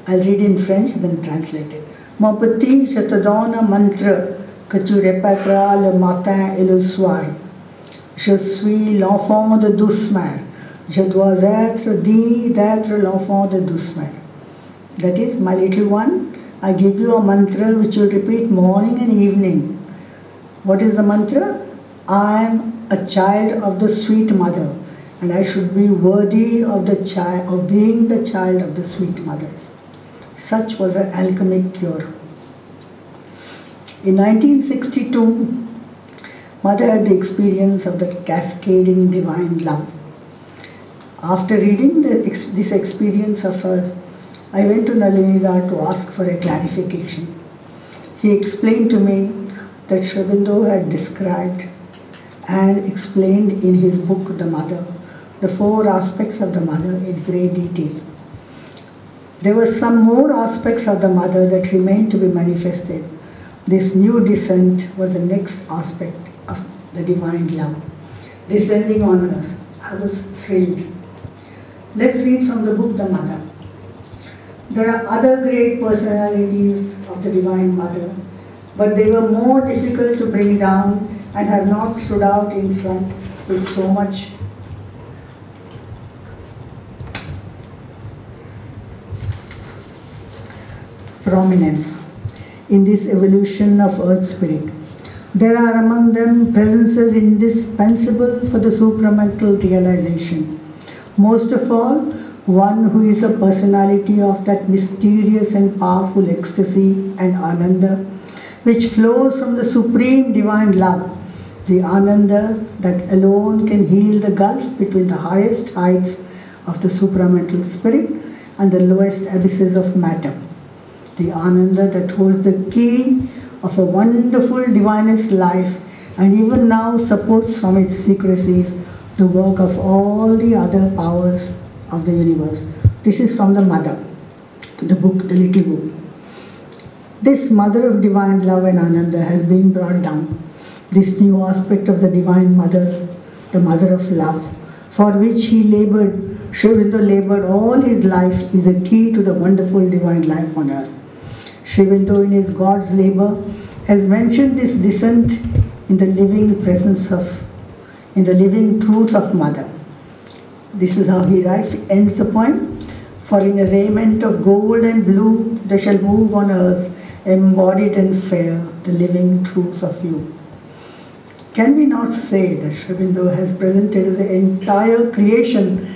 I'll read in French, then translate it. Mon petit, je te donne un mantra que tu répéteras le matin et le soir. Je suis l'enfant de douce mère. Je dois être digne d'être l'enfant de douce mère. That is, my little one, I give you a mantra which you repeat morning and evening. What is the mantra? I am a child of the sweet mother, and I should be worthy of being the child of the sweet mother. Such was her alchemic cure. In 1962, mother had the experience of the cascading divine love. After reading this experience of her, I went to Nalinida to ask for a clarification. He explained to me that Sri Aurobindo had described and explained in his book, The Mother, the 4 aspects of the Mother in great detail. There were some more aspects of the Mother that remained to be manifested. This new descent was the next aspect of the divine love, descending on her. I was thrilled. Let's read from the book, The Mother. There are other great personalities of the Divine Mother, but they were more difficult to bring down and have not stood out in front with so much prominence in this evolution of Earth Spirit. There are among them presences indispensable for the supramental realization. Most of all, one who is a personality of that mysterious and powerful ecstasy and ananda, which flows from the supreme divine love, the ananda that alone can heal the gulf between the highest heights of the supramental spirit and the lowest abysses of matter, the ananda that holds the key of a wonderful divinest life and even now supports from its secrecies the work of all the other powers of the universe. This is from the Mother, the book, the little book. This Mother of divine love and ananda has been brought down. This new aspect of the Divine Mother, the Mother of love, for which he labored, Sri Aurobindo labored all his life, is the key to the wonderful divine life on earth. Sri Aurobindo in his God's labor has mentioned this descent in the living presence of, in the living truth of Mother. This is how he ends the poem. For in a raiment of gold and blue, they shall move on earth, embodied and fair, the living truth of you. Can we not say that Sri Aurobindo has presented to the entire creation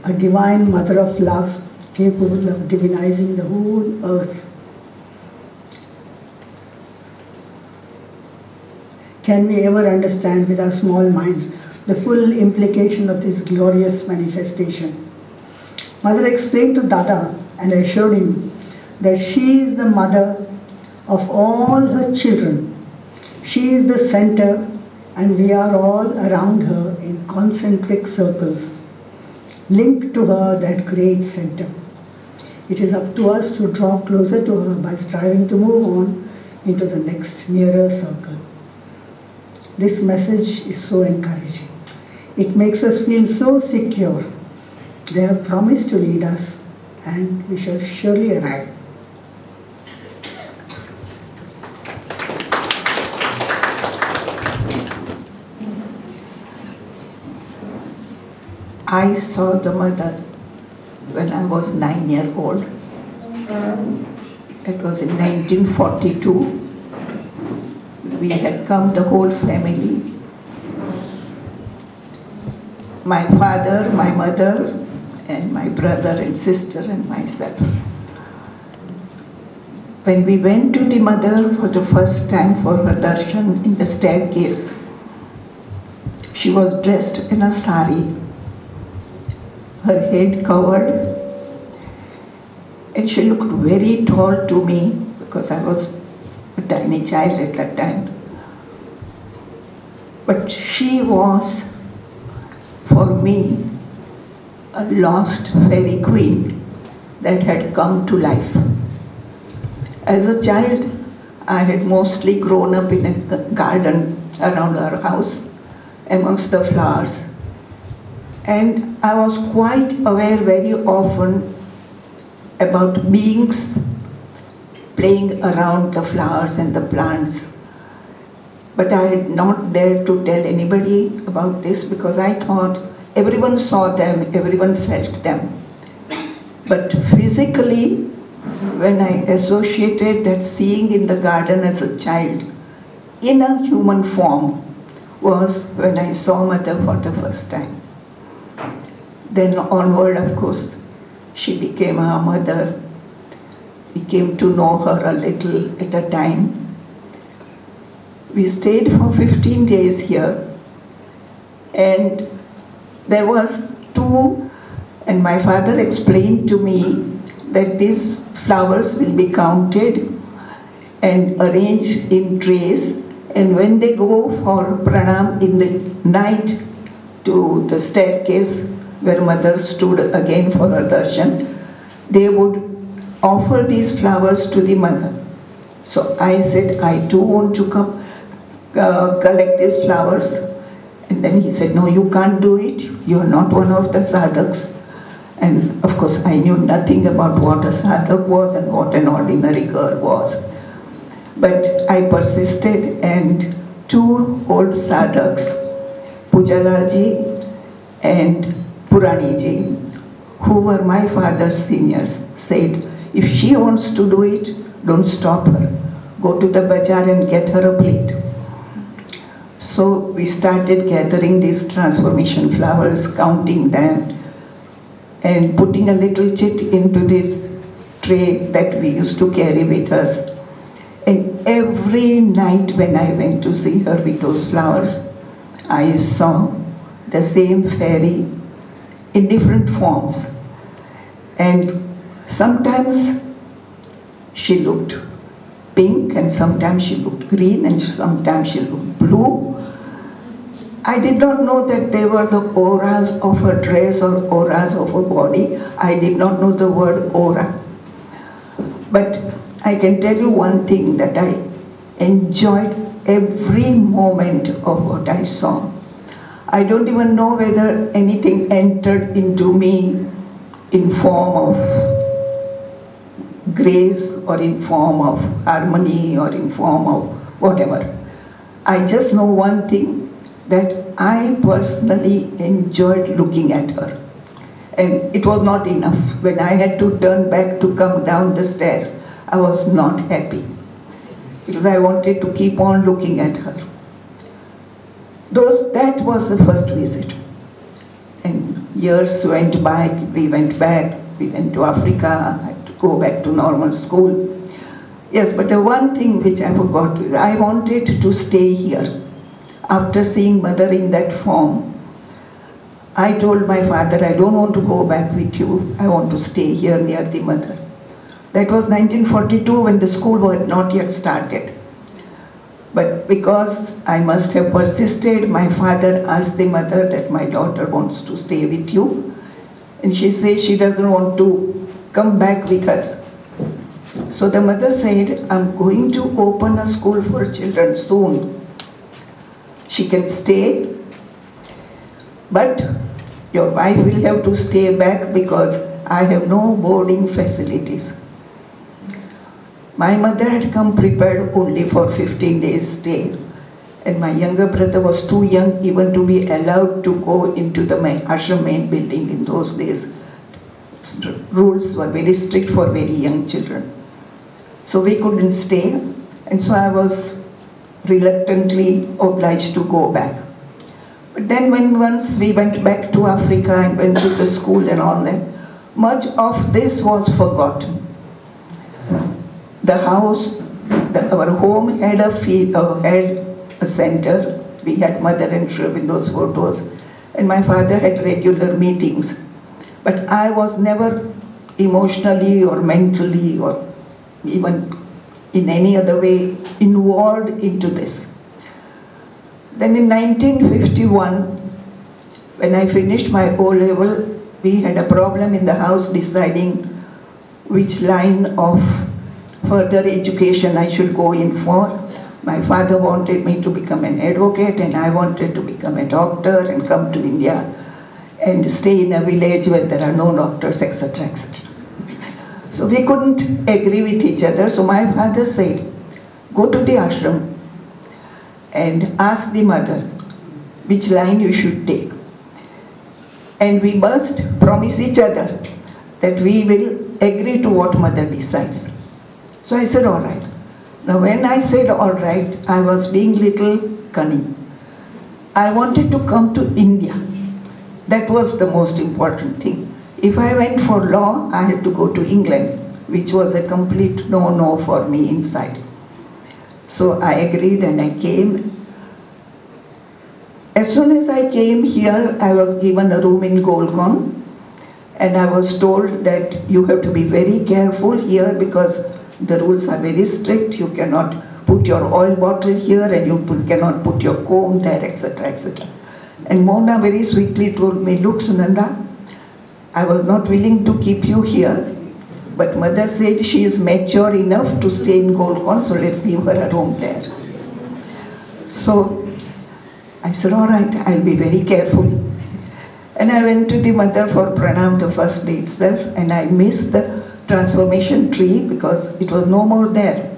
a divine mother of love, capable of divinizing the whole earth? can we ever understand with our small minds the full implication of this glorious manifestation. Mother explained to Dada and assured him that she is the mother of all her children. She is the center and we are all around her in concentric circles, linked to her that great center. It is up to us to draw closer to her by striving to move on into the next nearer circle. This message is so encouraging. It makes us feel so secure. They have promised to lead us and we shall surely arrive. I saw the mother when I was 9 years old. It was in 1942. We had come, the whole family. My father, my mother, and my brother and sister and myself. When we went to the mother for the first time for her darshan in the staircase, she was dressed in a sari, her head covered, and she looked very tall to me because I was a tiny child at that time. But she was, for me, a lost fairy queen that had come to life. As a child, I had mostly grown up in a garden around our house, amongst the flowers. And I was quite aware very often about beings playing around the flowers and the plants. But I had not dared to tell anybody about this because I thought everyone saw them, everyone felt them. But physically, when I associated that seeing in the garden as a child in a human form was when I saw Mother for the first time. Then onward, of course, she became our mother. We came to know her a little at a time. We stayed for 15 days here, and there was and my father explained to me that these flowers will be counted and arranged in trays, and when they go for pranam in the night to the staircase where Mother stood again for her darshan, they would offer these flowers to the Mother. So I said, I too want to come collect these flowers. And then he said, no, you can't do it. You are not one of the sadhaks. And of course, I knew nothing about what a sadhak was and what an ordinary girl was. But I persisted, and two old sadhaks, Pujalalji and Puraniji, who were my father's seniors, said, if she wants to do it, don't stop her. Go to the bazaar and get her a plate. So we started gathering these transformation flowers, counting them, and putting a little chit into this tray that we used to carry with us. And every night when I went to see her with those flowers, I saw the same fairy in different forms. And sometimes she looked pink, and sometimes she looked green, and sometimes she looked blue. I did not know that they were the auras of her dress or auras of her body. I did not know the word aura. But I can tell you one thing, that I enjoyed every moment of what I saw. I don't even know whether anything entered into me in form of grace or in form of harmony or in form of whatever. I just know one thing, that I personally enjoyed looking at her. And it was not enough. When I had to turn back to come down the stairs, I was not happy, because I wanted to keep on looking at her. That was the first visit. And years went by, we went back, we went to Africa, I had to go back to normal school. Yes, but the one thing which I forgot, I wanted to stay here. after seeing mother in that form, I told my father, I don't want to go back with you. I want to stay here near the mother. That was 1942 when the school had not yet started. But because I must have persisted, my father asked the mother that my daughter wants to stay with you. And she says she doesn't want to come back with us. So the mother said, I'm going to open a school for children soon. She can stay, but your wife will have to stay back because I have no boarding facilities. My mother had come prepared only for 15 days stay, and my younger brother was too young even to be allowed to go into the ashram main building in those days. Rules were very strict for very young children. So we couldn't stay, and so I was reluctantly obliged to go back. But then when once we went back to Africa and went to the school and all that, much of this was forgotten. The house, our home had a center. We had mother and Shri in those photos, and my father had regular meetings. But I was never emotionally or mentally or even in any other way involved into this. Then in 1951, when I finished my O-level, we had a problem in the house deciding which line of further education I should go in for. My father wanted me to become an advocate, and I wanted to become a doctor and come to India and stay in a village where there are no doctors, etc., etc. So we couldn't agree with each other. So my father said, go to the ashram and ask the mother which line you should take. And we must promise each other that we will agree to what mother decides. So I said, all right. Now when I said all right, I was being little cunning. I wanted to come to India. That was the most important thing. If I went for law, I had to go to England, which was a complete no-no for me inside. So I agreed and I came. As soon as I came here, I was given a room in Golconda, and I was told that you have to be very careful here because the rules are very strict. You cannot put your oil bottle here and you cannot put your comb there, etc., etc. And Mona very sweetly told me, look Sunanda, I was not willing to keep you here, but mother said she is mature enough to stay in Golconda, so let's give her a room there. So I said, all right, I'll be very careful. And I went to the mother for pranam the first day itself, and I missed the transformation tree because it was no more there.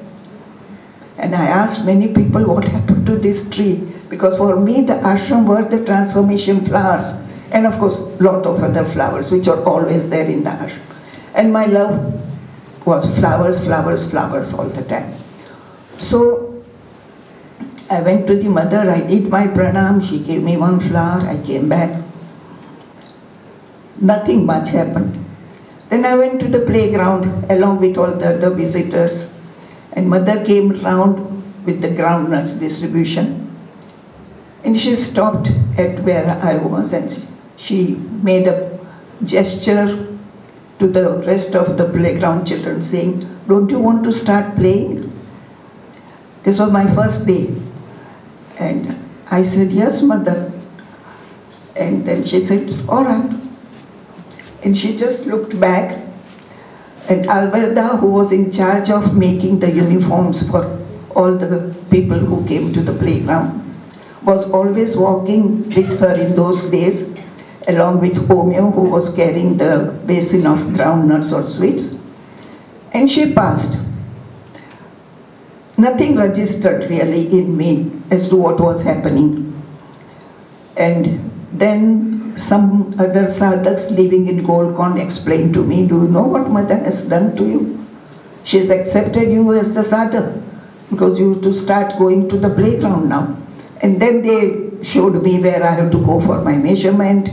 And I asked many people what happened to this tree, because for me the ashram were the transformation flowers, and of course lot of other flowers which are always there in the ashram. And my love was flowers, flowers, flowers all the time. So I went to the mother, I did my pranam, she gave me one flower, I came back. Nothing much happened. Then I went to the playground along with all the other visitors, and mother came round with the groundnuts distribution. And she stopped at where I was and she made a gesture to the rest of the playground children saying, don't you want to start playing? This was my first day. And I said, yes, mother. And then she said, all right. And she just looked back, and Alberta, who was in charge of making the uniforms for all the people who came to the playground, was always walking with her in those days, along with Omeo, who was carrying the basin of groundnuts or sweets. And she passed. Nothing registered really in me as to what was happening. And then some other sadhaks living in Golconda explained to me, do you know what mother has done to you? She has accepted you as the sadhak because you have to start going to the playground now. And then they showed me where I have to go for my measurement,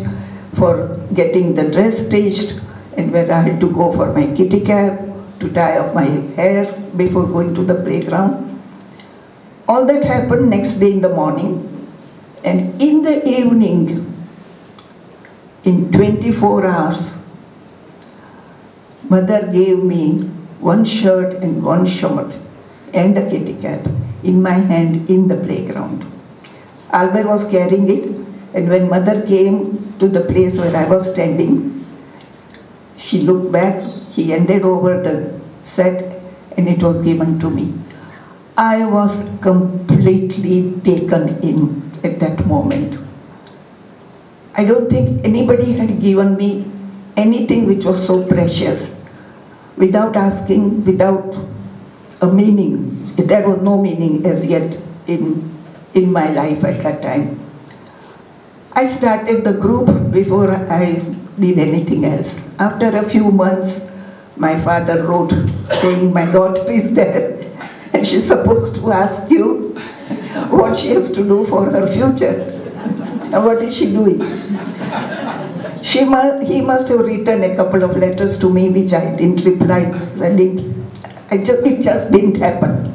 for getting the dress stitched, and where I had to go for my kitty cap, to tie up my hair before going to the playground. All that happened next day in the morning. And in the evening, in 24 hours, mother gave me one shirt and one shorts and a kitty cap in my hand in the playground. Albert was carrying it, and when mother came to the place where I was standing, she looked back, he handed over the set, and it was given to me. I was completely taken in at that moment. I don't think anybody had given me anything which was so precious without asking, without a meaning. There was no meaning as yet in my life at that time. I started the group before I did anything else. After a few months, my father wrote saying, my daughter is there and she's supposed to ask you what she has to do for her future. And what is she doing? He must have written a couple of letters to me which I didn't reply. It just didn't happen.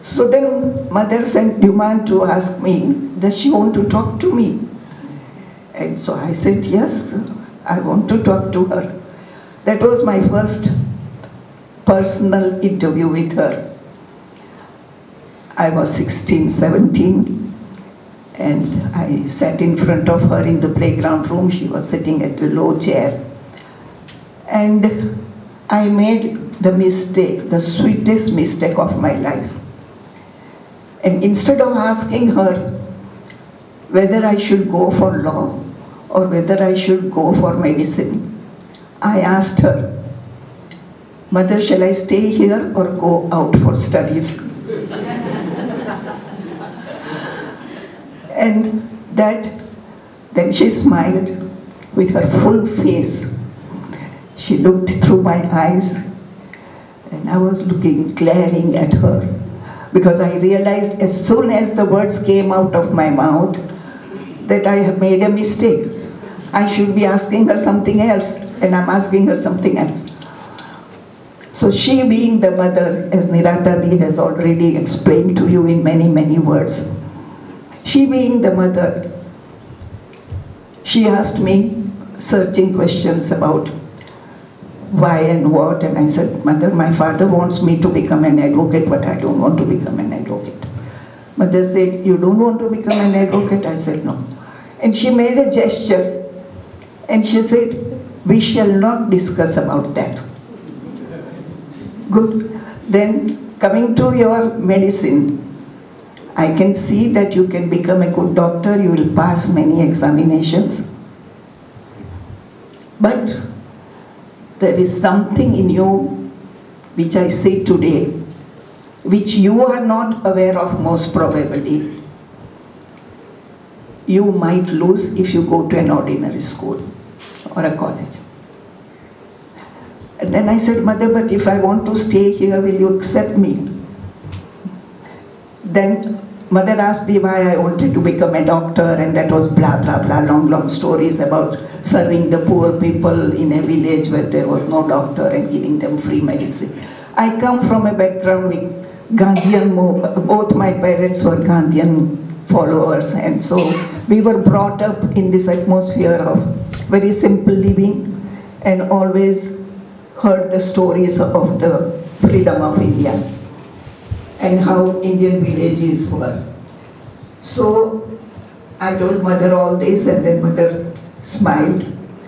So then mother sent demand to ask me, does she want to talk to me? And so I said, yes, I want to talk to her. That was my first personal interview with her. I was 16, 17, and I sat in front of her in the playground room. She was sitting at a low chair. And I made the mistake, the sweetest mistake of my life. And instead of asking her whether I should go for law or whether I should go for medicine, I asked her, Mother, shall I stay here or go out for studies? And then she smiled with her full face. She looked through my eyes, and I was glaring at her, because I realized as soon as the words came out of my mouth that I have made a mistake. I should be asking her something else, and I'm asking her something else. So she, being the mother, as Niratadi has already explained to you in many, many words, she being the mother, she asked me searching questions about why and what, and I said, Mother, my father wants me to become an advocate, but I don't want to become an advocate. Mother said, you don't want to become an advocate? I said, no. And she made a gesture, and she said, we shall not discuss about that. Good. Then coming to your medicine, I can see that you can become a good doctor, you will pass many examinations. But there is something in you which I say today, which you are not aware of most probably. You might lose if you go to an ordinary school or a college. And then I said, Mother, but if I want to stay here, will you accept me? Then Mother asked me why I wanted to become a doctor, and that was blah, blah, blah, long, long stories about serving the poor people in a village where there was no doctor and giving them free medicine. I come from a background with Gandhian, both my parents were Gandhian followers, and so we were brought up in this atmosphere of very simple living and always heard the stories of the freedom of India and how Indian villages were. So I told Mother all this, and then Mother smiled.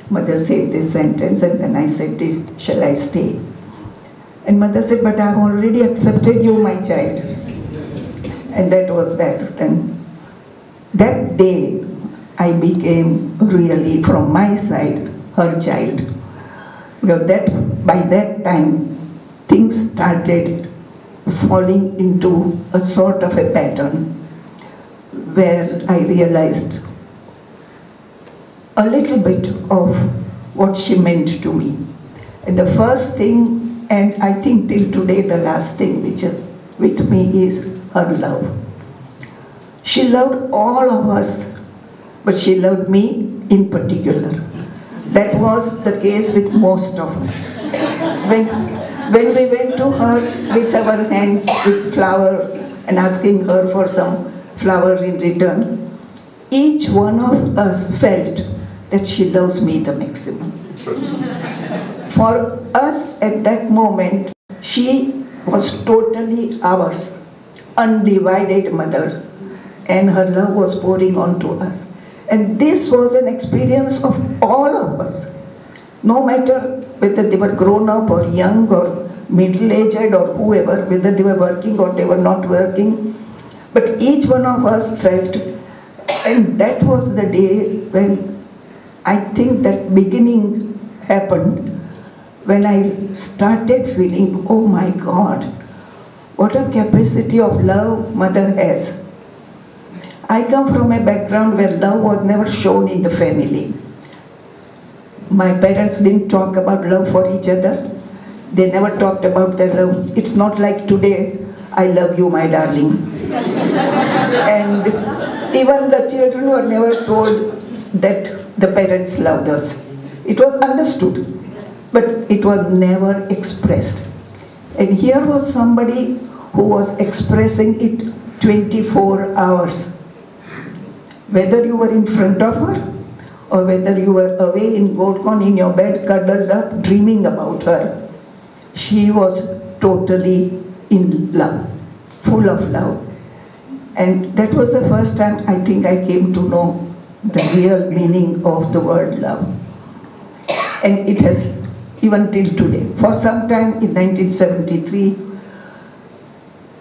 Mother said this sentence, and then I said, shall I stay? And Mother said, but I have already accepted you, my child. And that was that. And that day, I became really, from my side, her child. Because by that time, things started falling into a sort of a pattern where I realized a little bit of what she meant to me. And the first thing, and I think till today the last thing which is with me, is her love. She loved all of us, but she loved me in particular. That was the case with most of us. When we went to her with our hands with flower and asking her for some flower in return, each one of us felt that she loves me the maximum. For us at that moment, she was totally ours, undivided mother, and her love was pouring onto us. And this was an experience of all of us, no matter whether they were grown up or young or middle-aged or whoever, whether they were working or they were not working, but each one of us felt, and that was the day when I think that beginning happened, when I started feeling, oh my God, what a capacity of love mother has. I come from a background where love was never shown in the family. My parents didn't talk about love for each other. They never talked about their love. It's not like today, I love you, my darling. And even the children were never told that the parents loved us. It was understood, but it was never expressed. And here was somebody who was expressing it 24 hours. Whether you were in front of her, or whether you were away in Golcon in your bed, cuddled up, dreaming about her, she was totally in love, full of love. And that was the first time I think I came to know the real meaning of the word love. And it has, even till today. For some time in 1973,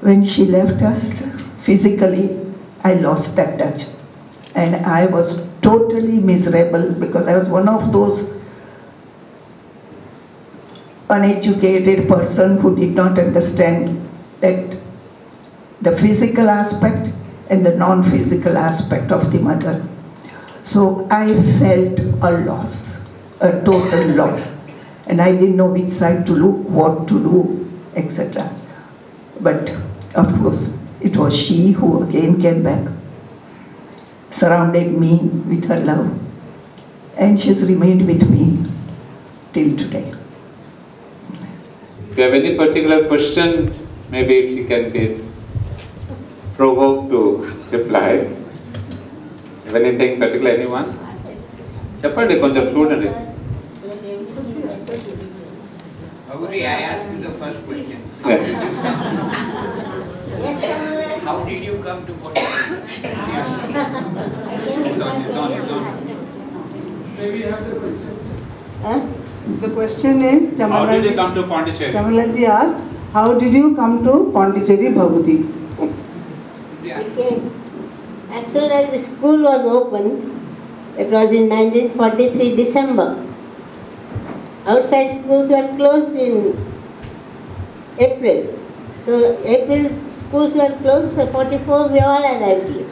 when she left us physically, I lost that touch. And I was totally miserable because I was one of those uneducated person who did not understand that the physical aspect and the non-physical aspect of the mother. So I felt a loss, a total loss. And I didn't know which side to look, what to do, etc. But of course, it was she who again came back, surrounded me with her love, and she's remained with me till today. If you have any particular question, maybe if you can be provoked to reply. If anything particular, anyone? Cheppandi konjam student. Gauri, I ask you the first question. How did you come to Pondicherry? It's on. Maybe you have the question. The question is, How did you come to Pondicherry? Chamalaji asked, how did you come to Pondicherry, Bhaguti? Okay. As soon as the school was opened, it was in 1943 December. Outside schools were closed in April. So April schools were closed, so 44 we all arrived here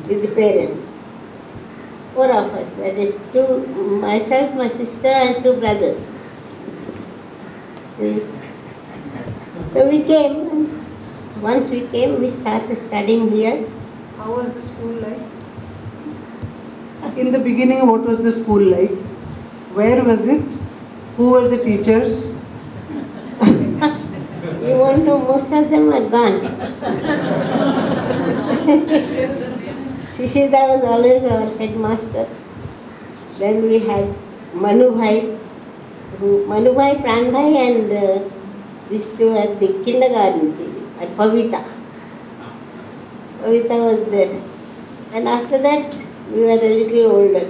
with the parents. 4 of us, that is myself, my sister and 2 brothers. So we came, and once we came, we started studying here. How was the school like? In the beginning, what was the school like? Where was it? Who were the teachers? You won't know, most of them are gone. Shishida was always our headmaster. Then we had Manu Bhai, Pran Bhai, and these 2 at the kindergarten at Pavita. Pavita was there. And after that, we were a little older,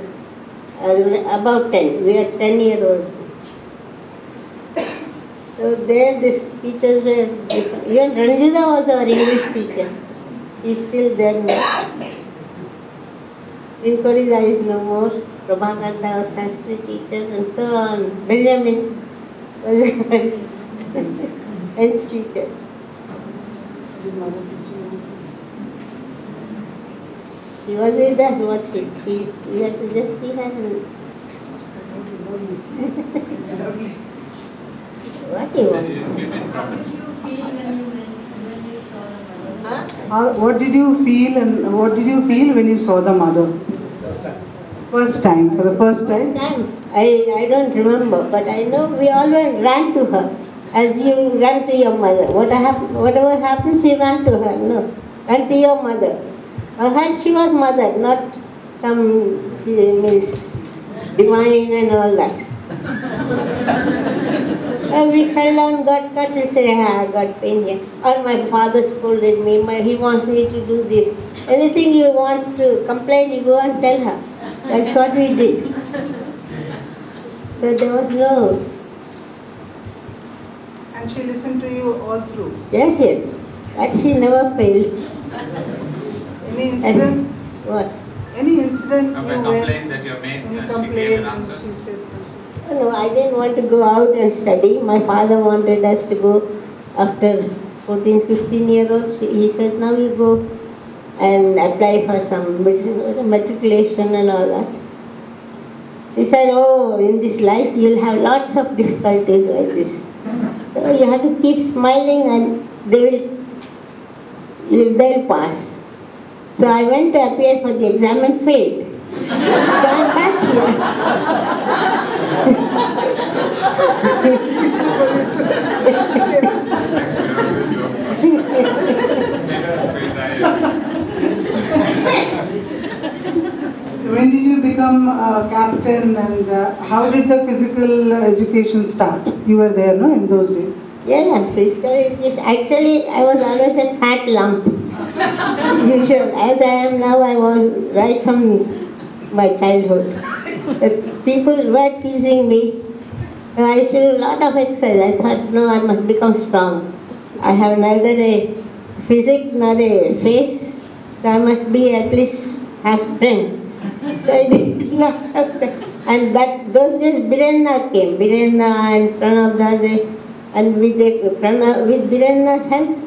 about 10. We are 10-year-old. So there, these teachers were different. Even Ranjita was our English teacher. He's still there now. Inkorida is no more. Prabhakar was Sanskrit teacher, and so on. Benjamin was a French teacher. She was with us. We had to just see her. And what do you want? What did you feel and what did you feel when you saw the mother? First time. For the first time? First time. I don't remember, but I know we all ran to her. As you run to your mother. Whatever happens, you run to her. No. Run to your mother. I heard she was mother, not some means divine and all that. We fell down, got cut, and said, I got pain here. Or my father scolded me, he wants me to do this. Anything you want to complain, you go and tell her. That's what we did. So there was no... And she listened to you all through? Yes, yes. That she never failed. Any incident? What? Any incident Of you a went, complaint that you made any and she gave complaint an answer? and she said something? No, I didn't want to go out and study. My father wanted us to go after 14, 15-year-olds. He said, now you go and apply for some matriculation and all that. He said, oh, in this life you'll have lots of difficulties like this. So you have to keep smiling and they'll pass. So I went to appear for the exam and failed. So I'm back here. When did you become a captain and how did the physical education start? You were there, no, in those days? Yeah, physical education. Actually, I was always a fat lump. Usual. As I am now, I was right from my childhood. People were teasing me. I used to do a lot of exercise. I thought, no, I must become strong. I have neither a physique nor a face, so I must be at least have strength. So I did lots of strength. And those days Birendra came. Birendra and Pranab, and with Birendra's help,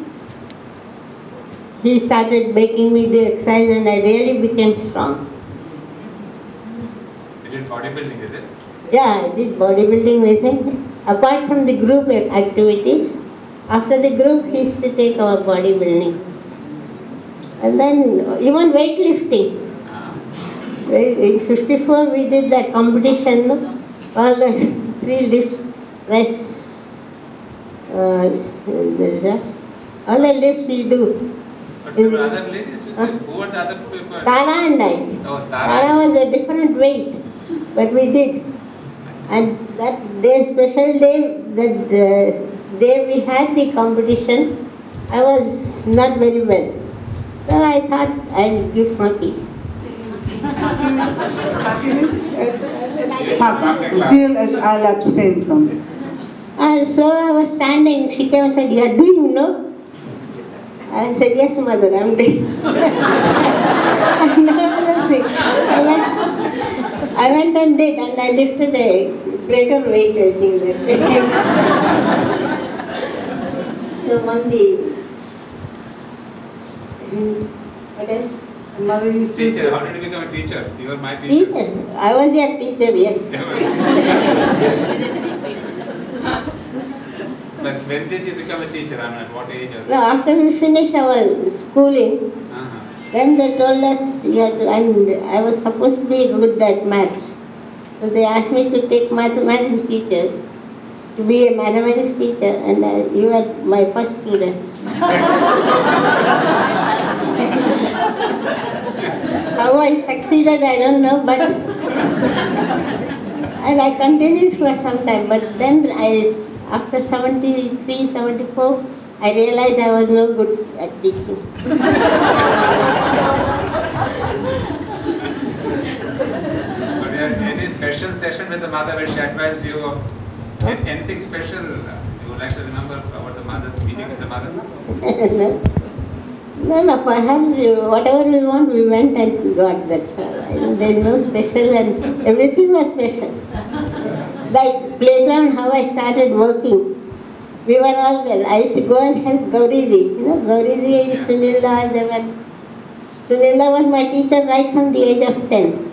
he started making me do exercise and I really became strong. You did bodybuilding, is it? Yeah, I did bodybuilding with him. Apart from the group activities, after the group he used to take our bodybuilding. And then even weightlifting. In 54 we did that competition, no? All the 3 lifts, press, all the lifts you do. But there were other ladies with you. Who were the other people? Tara and I. Oh, Tara was a different weight, but we did. And that day, special day, that day we had the competition, I was not very well. So I thought I'll give monkey. I'll abstain from it. And so I was standing, she came and said, you are doing, no? I said, yes, mother, I'm doing. I went and did, and I lifted a greater weight, I think, that day. So one day, what else? Mother used to... Teacher, how did you become a teacher? You were my teacher. Teacher? I was your teacher, yes. But when did you become a teacher? I mean, at what age? No, after we finished our schooling, then they told us, and I was supposed to be good at maths. So they asked me to take mathematics teacher, to be a mathematics teacher, and you were my first students. How I succeeded, I don't know, but and I continued for some time. But then after 73, 74, I realized I was no good at teaching. Any special session with the mother where she advised you of anything special you would like to remember about the mother, meeting with the mother? No, for her, whatever we want, we went and got. That's all. There's no special, and everything was special. Like playground, how I started working. We were all there. I used to go and help Gauridi. You know, Gauridi and Sunila, Sunila was my teacher right from the age of 10.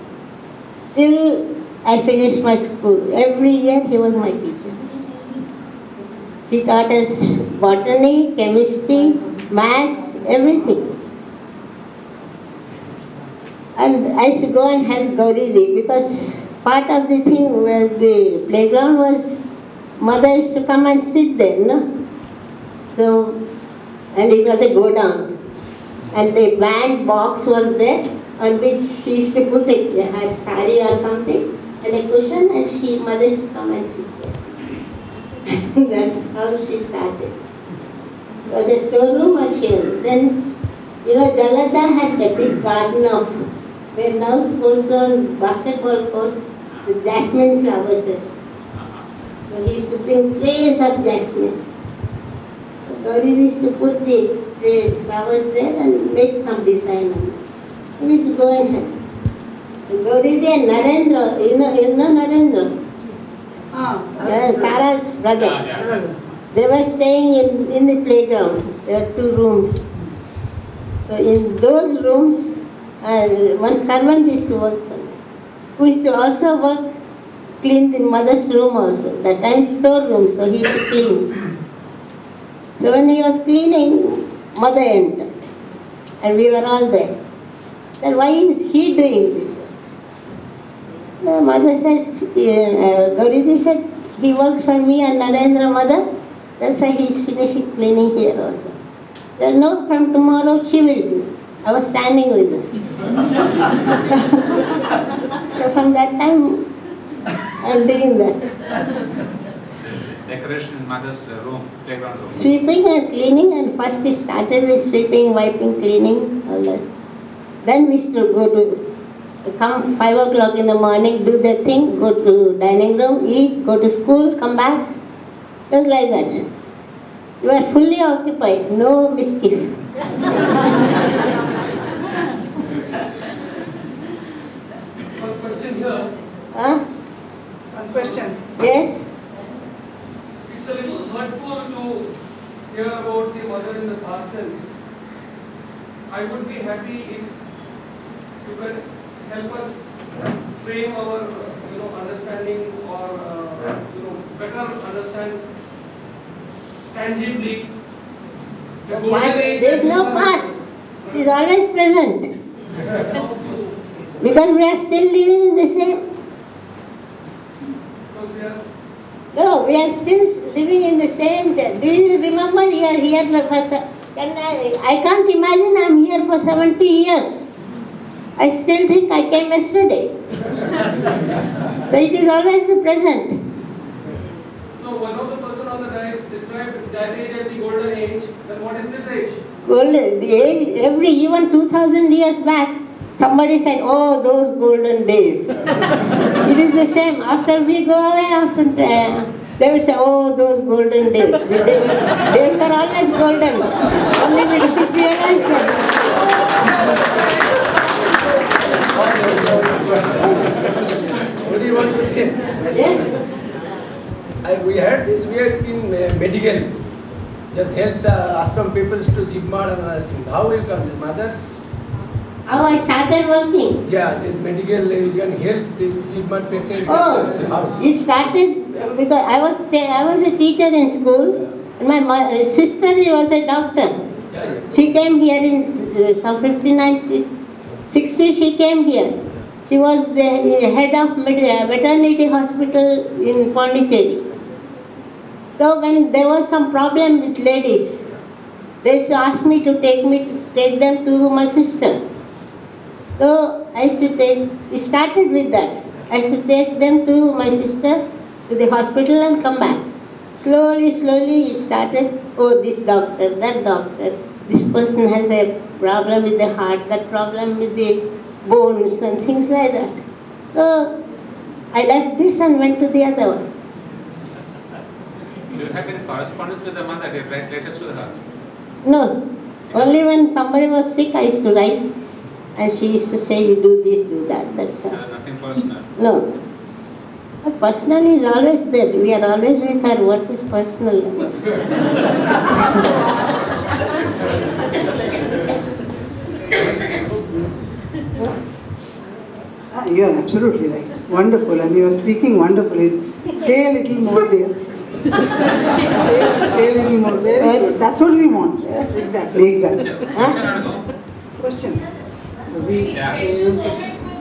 Till I finished my school. Every year he was my teacher. He taught us botany, chemistry, maths, everything. And I used to go and help Gauridi because part of the thing where the playground was, mother used to come and sit there, no? So, and it was a go down. And the band box was there on which she used to put her sari or something and a cushion, and mother used to come and sit there. That's how she started. It was a storeroom and she was. Then, Jalada had a big garden of, where now sports ground, basketball court, the jasmine flowers. So he used to bring trays of jasmine. So Gauri used to put the flowers there and make some design on it. We used to go and help. Gauri and Narendra, you know Narendra? Tara's brother. Yeah. They were staying in the playground. There were 2 rooms. So in those rooms, one servant used to work for them, who used to also clean the mother's room also. That time storeroom, so he used to clean. So when he was cleaning, mother entered, and we were all there. Said, why is he doing this? The mother said, Gauri said, he works for me and Narendra mother, that's why he is finishing cleaning here also. Said, no, from tomorrow she will do. I was standing with her. So from that time, I am doing that. Decoration in mother's room, playground room. Sweeping and cleaning, and first we started with sweeping, wiping, cleaning, all that. Then we used to come 5 o'clock in the morning, do the thing, go to dining room, eat, go to school, come back. It was like that. You are fully occupied, no mischief. One question here. One question. Yes? It's a little hurtful to hear about the mother in the past tense. I would be happy if you could help us frame our understanding, or better understand tangibly the golden age. There is no past. It is always present. Because we are still living in the same. Because we are. No, we are still living in the same. Do you remember you are here for? I can't imagine I am here for 70 years. I still think I came yesterday. So it is always the present. No, one of the person on the dais described that age as the golden age. Then what is this age? Golden, the age, even 2000 years back, somebody said, oh, those golden days. It is the same. After we go away, they will say, oh, those golden days. The days are always golden. Only we don't realize that. Only one question. Yes. We heard this. We are in medical. Just help the ashram people to Jibmar and other things. How will come the mothers? How I started working? Yeah, this medical, you can help this Jibmar patient. Oh, how? it started because I was a teacher in school. And my sister was a doctor. Yeah. She came here in some 59, 60. She came here. She was the head of maternity hospital in Pondicherry. So when there was some problem with ladies, they used to ask me to take them to my sister. So I used to it started with that. I used to take them to my sister to the hospital and come back. Slowly it started, oh, this doctor, that doctor, this person has a problem with the heart, that problem with the bones and things like that. So I left this and went to the other one. Do you have any correspondence with the mother? Do you write letters to her? No, only when somebody was sick I used to write, and she used to say, you do this, do that, that's all. Nothing personal? No. Personal is always there. We are always with her. What is personal? You are absolutely right. Wonderful, and you are speaking wonderfully. Say a little more, dear. Say a little more. Very good. That's what we want. Exactly. Question.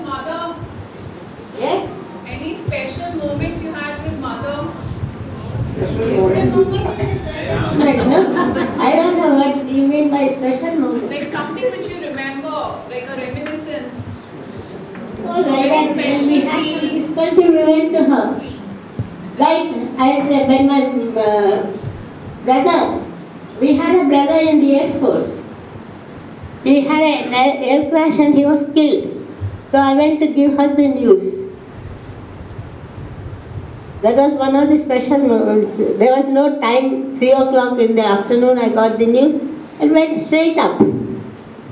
Mother. Yes? Any special moment you had with mother? I don't know what you mean by special moment. Like something which had some difficulty, we went to her. Like, when my brother, we had a brother in the Air Force. He had an air crash and he was killed. So I went to give her the news. That was one of the special moments. There was no time, 3 o'clock in the afternoon I got the news and went straight up.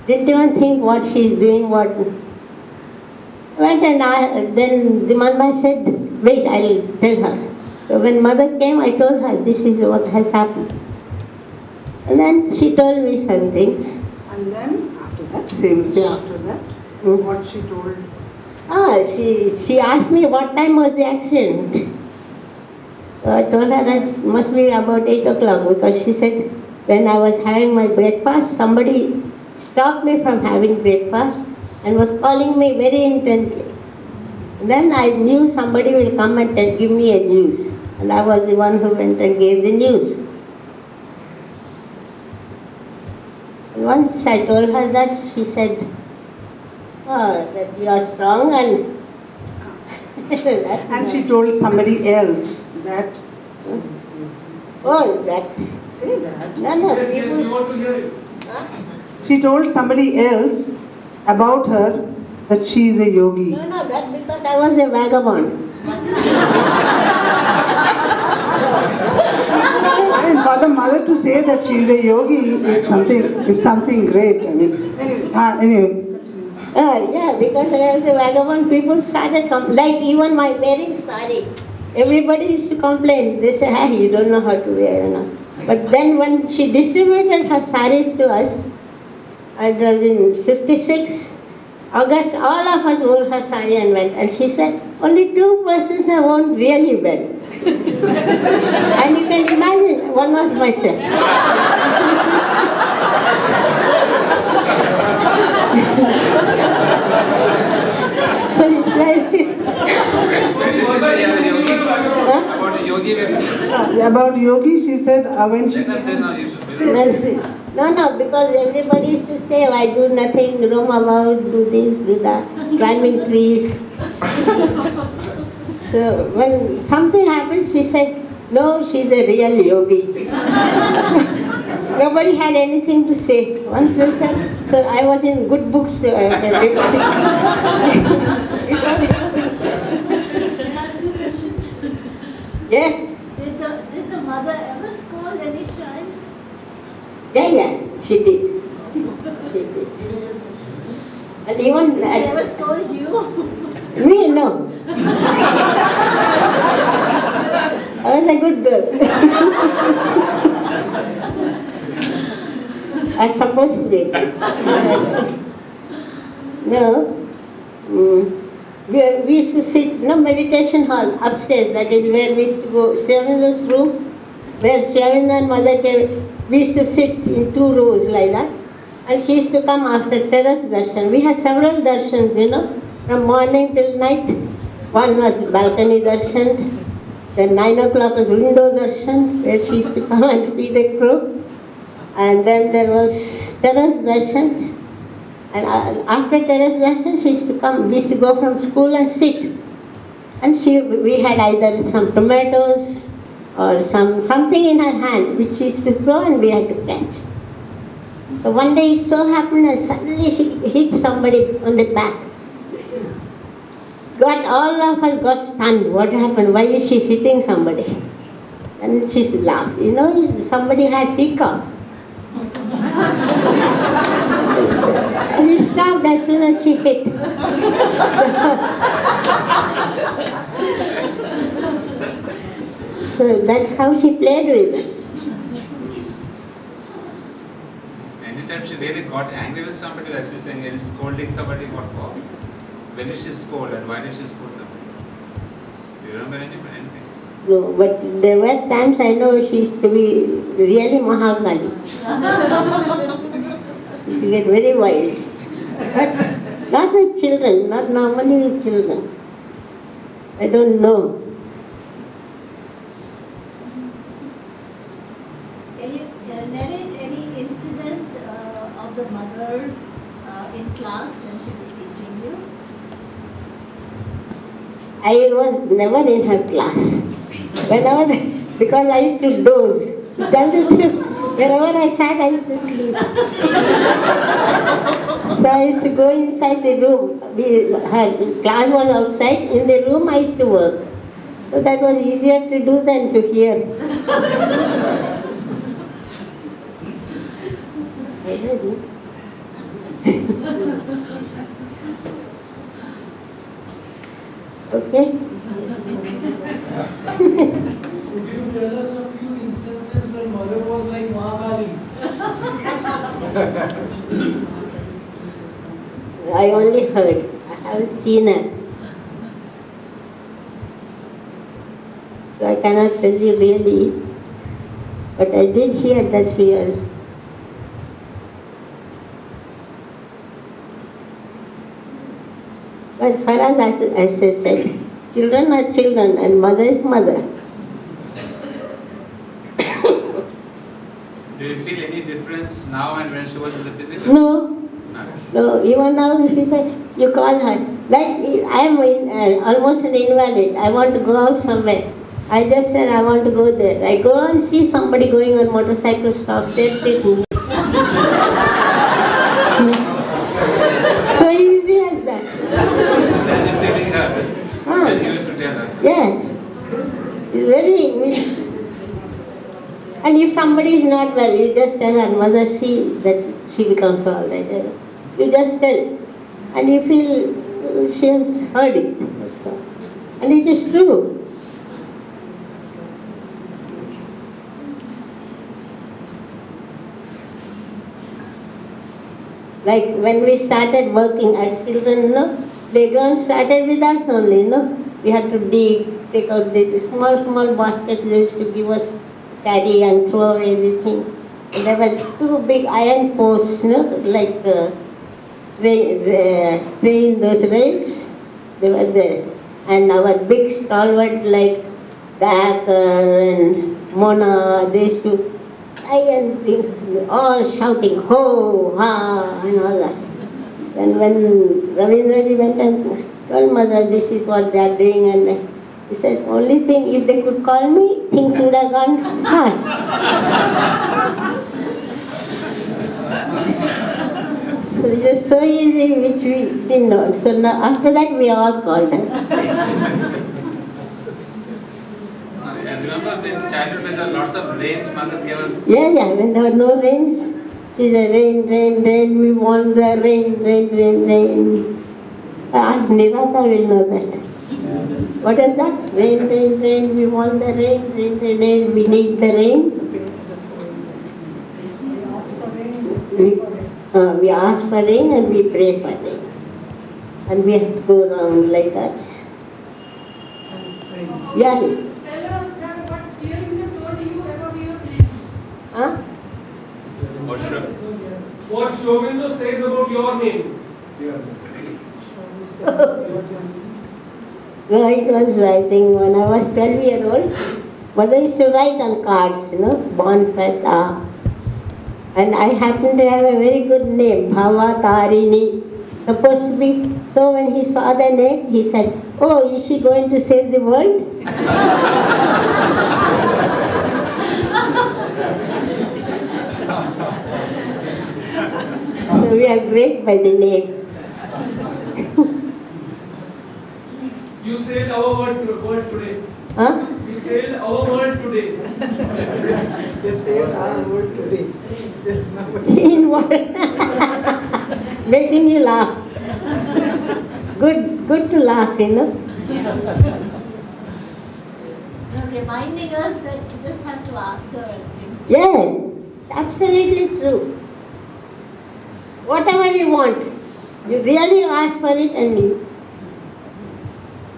Didn't even think what she's doing, what. Went and then the Manmai said, wait, I'll tell her. So when mother came, I told her, this is what has happened. And then she told me some things. And then after that, same day after that, what she told? She asked me what time was the accident. So I told her that it must be about 8 o'clock because she said when I was having my breakfast, somebody stopped me from having breakfast and was calling me very intently. And then I knew somebody will come and give me a news. And I was the one who went and gave the news. And once I told her that, she said, that you are strong and... and she told somebody else that... Oh, that... Say that. No, Yes, people... we want to hear you. She told somebody else about her that she is a yogi. No, that's because I was a vagabond. I mean, for the mother to say that she is a yogi is something great. I mean, anyway. Yeah, because I was a vagabond, people started like even my wearing sari. Everybody used to complain. They say, hey, you don't know how to wear. But then when she distributed her saris to us, it was in 56, August, all of us wore her sari and went. And she said, only 2 persons have worn really well. And you can imagine, one was myself. So it's like... About the yogi, About yogi, she said, when she... No, because everybody used to say, I do nothing, roam about, do this, do that, climbing trees. So when something happened, she said, no, she's a real yogi. Nobody had anything to say. Once they said, so I was in good books to everybody. Yes. Did the mother ever scold any child? Yeah, she did. She did. And even... Did she ever scold you? Me, no. I was a good girl. I supposed to be. No. We used to sit, meditation hall upstairs, that is where we used to go, Shyaminda's room, where Shyaminda and mother came, we used to sit in 2 rows like that. And she used to come after terrace darshan. We had several darshans, from morning till night. One was balcony darshan, then 9 o'clock was window darshan, where she used to come and feed a crow. And then there was terrace darshan. And after terrace darshan, she used to come, we used to go from school and sit. And we had either some tomatoes or something in her hand, which she used to throw and we had to catch. So one day it so happened and suddenly she hit somebody on the back. All of us got stunned. What happened? Why is she hitting somebody? And she laughed. Somebody had hiccups. And it stopped as soon as she hit. So that's how she played with us. Anytime she really got angry with somebody, like she's saying, is scolding somebody, what for? When did she scold and why did she scold somebody? Do you remember anything? No, but there were times I know she used to be really Mahakali. She used to get very wild. But not with children, not normally with children. I don't know. Can you narrate any incident of the mother in class when she was teaching you? I was never in her class. Whenever, because I used to doze. To tell the truth, wherever I sat, I used to sleep. So I used to go inside the room. Her class was outside. In the room, I used to work. So that was easier to do than to hear. Okay? Could you tell us a few instances when mother was like Mahakali? I only heard. I haven't seen her. So I cannot tell you really. But I did hear that she was. But for us, as I said, children are children and mother is mother. Do you feel any difference now and when she was in the physical? No. No, even now if you say, you call her, like I am almost an invalid, I want to go out somewhere. I just said I want to go there. I go and see somebody going on motorcycle, stop there, take me. So easy as that. As if telling her, when you used to tell us. Yeah. It's very, means, and if somebody is not well, you just tell her, mother, see that she becomes all right. You just tell. And you feel she has heard it also. And it is true. Like when we started working as children, playground started with us only, We had to dig, take out the small baskets they used to give us, carry and throw away the thing. And there were two big iron posts, like train those rails, they were there. And our big stalwart like SACAR and Mona, they used to try and all shouting, ho, ha, and all that. And when Ravindraji went and told mother, this is what they are doing, and he said, only thing, if they could call me, things would have gone fast. So it was so easy, which we didn't know. So now, after that, we all called her. I remember in childhood when there were lots of rains, mother gave us. Yeah, when there were no rains, she said, rain, we want the rain. I asked Nirata will know that. What is that? Rain, we want the rain, we need the rain. We ask for rain and we pray for rain. And we have to go around like that. Yeah. Tell us that what Steven told you about your name. Huh? What Shovindo says about your name? No, it was, I think, when I was 12 years old, mother used to write on cards, born Feta. And I happened to have a very good name, Bhava Tarini, supposed to be. So when he saw the name, he said, oh, is she going to save the world? So we are great by the name. You said our word today. Huh? You said our word today. You said our word today. In what? Making you laugh. Good to laugh, You're reminding us that you just have to ask her and things. Yeah, absolutely true. Whatever you want, you really ask for it and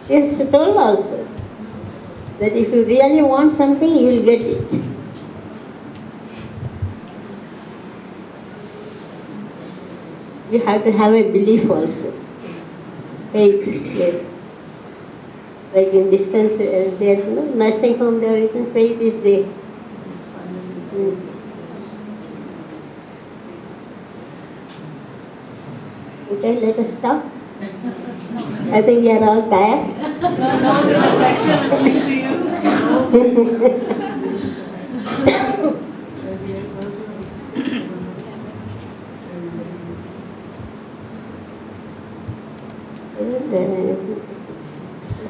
she has told also that if you really want something, you will get it. You have to have a belief also. Faith, yes. Like in dispensary, there, nursing home, there written faith is there. Okay, let us stop. I think we are all tired.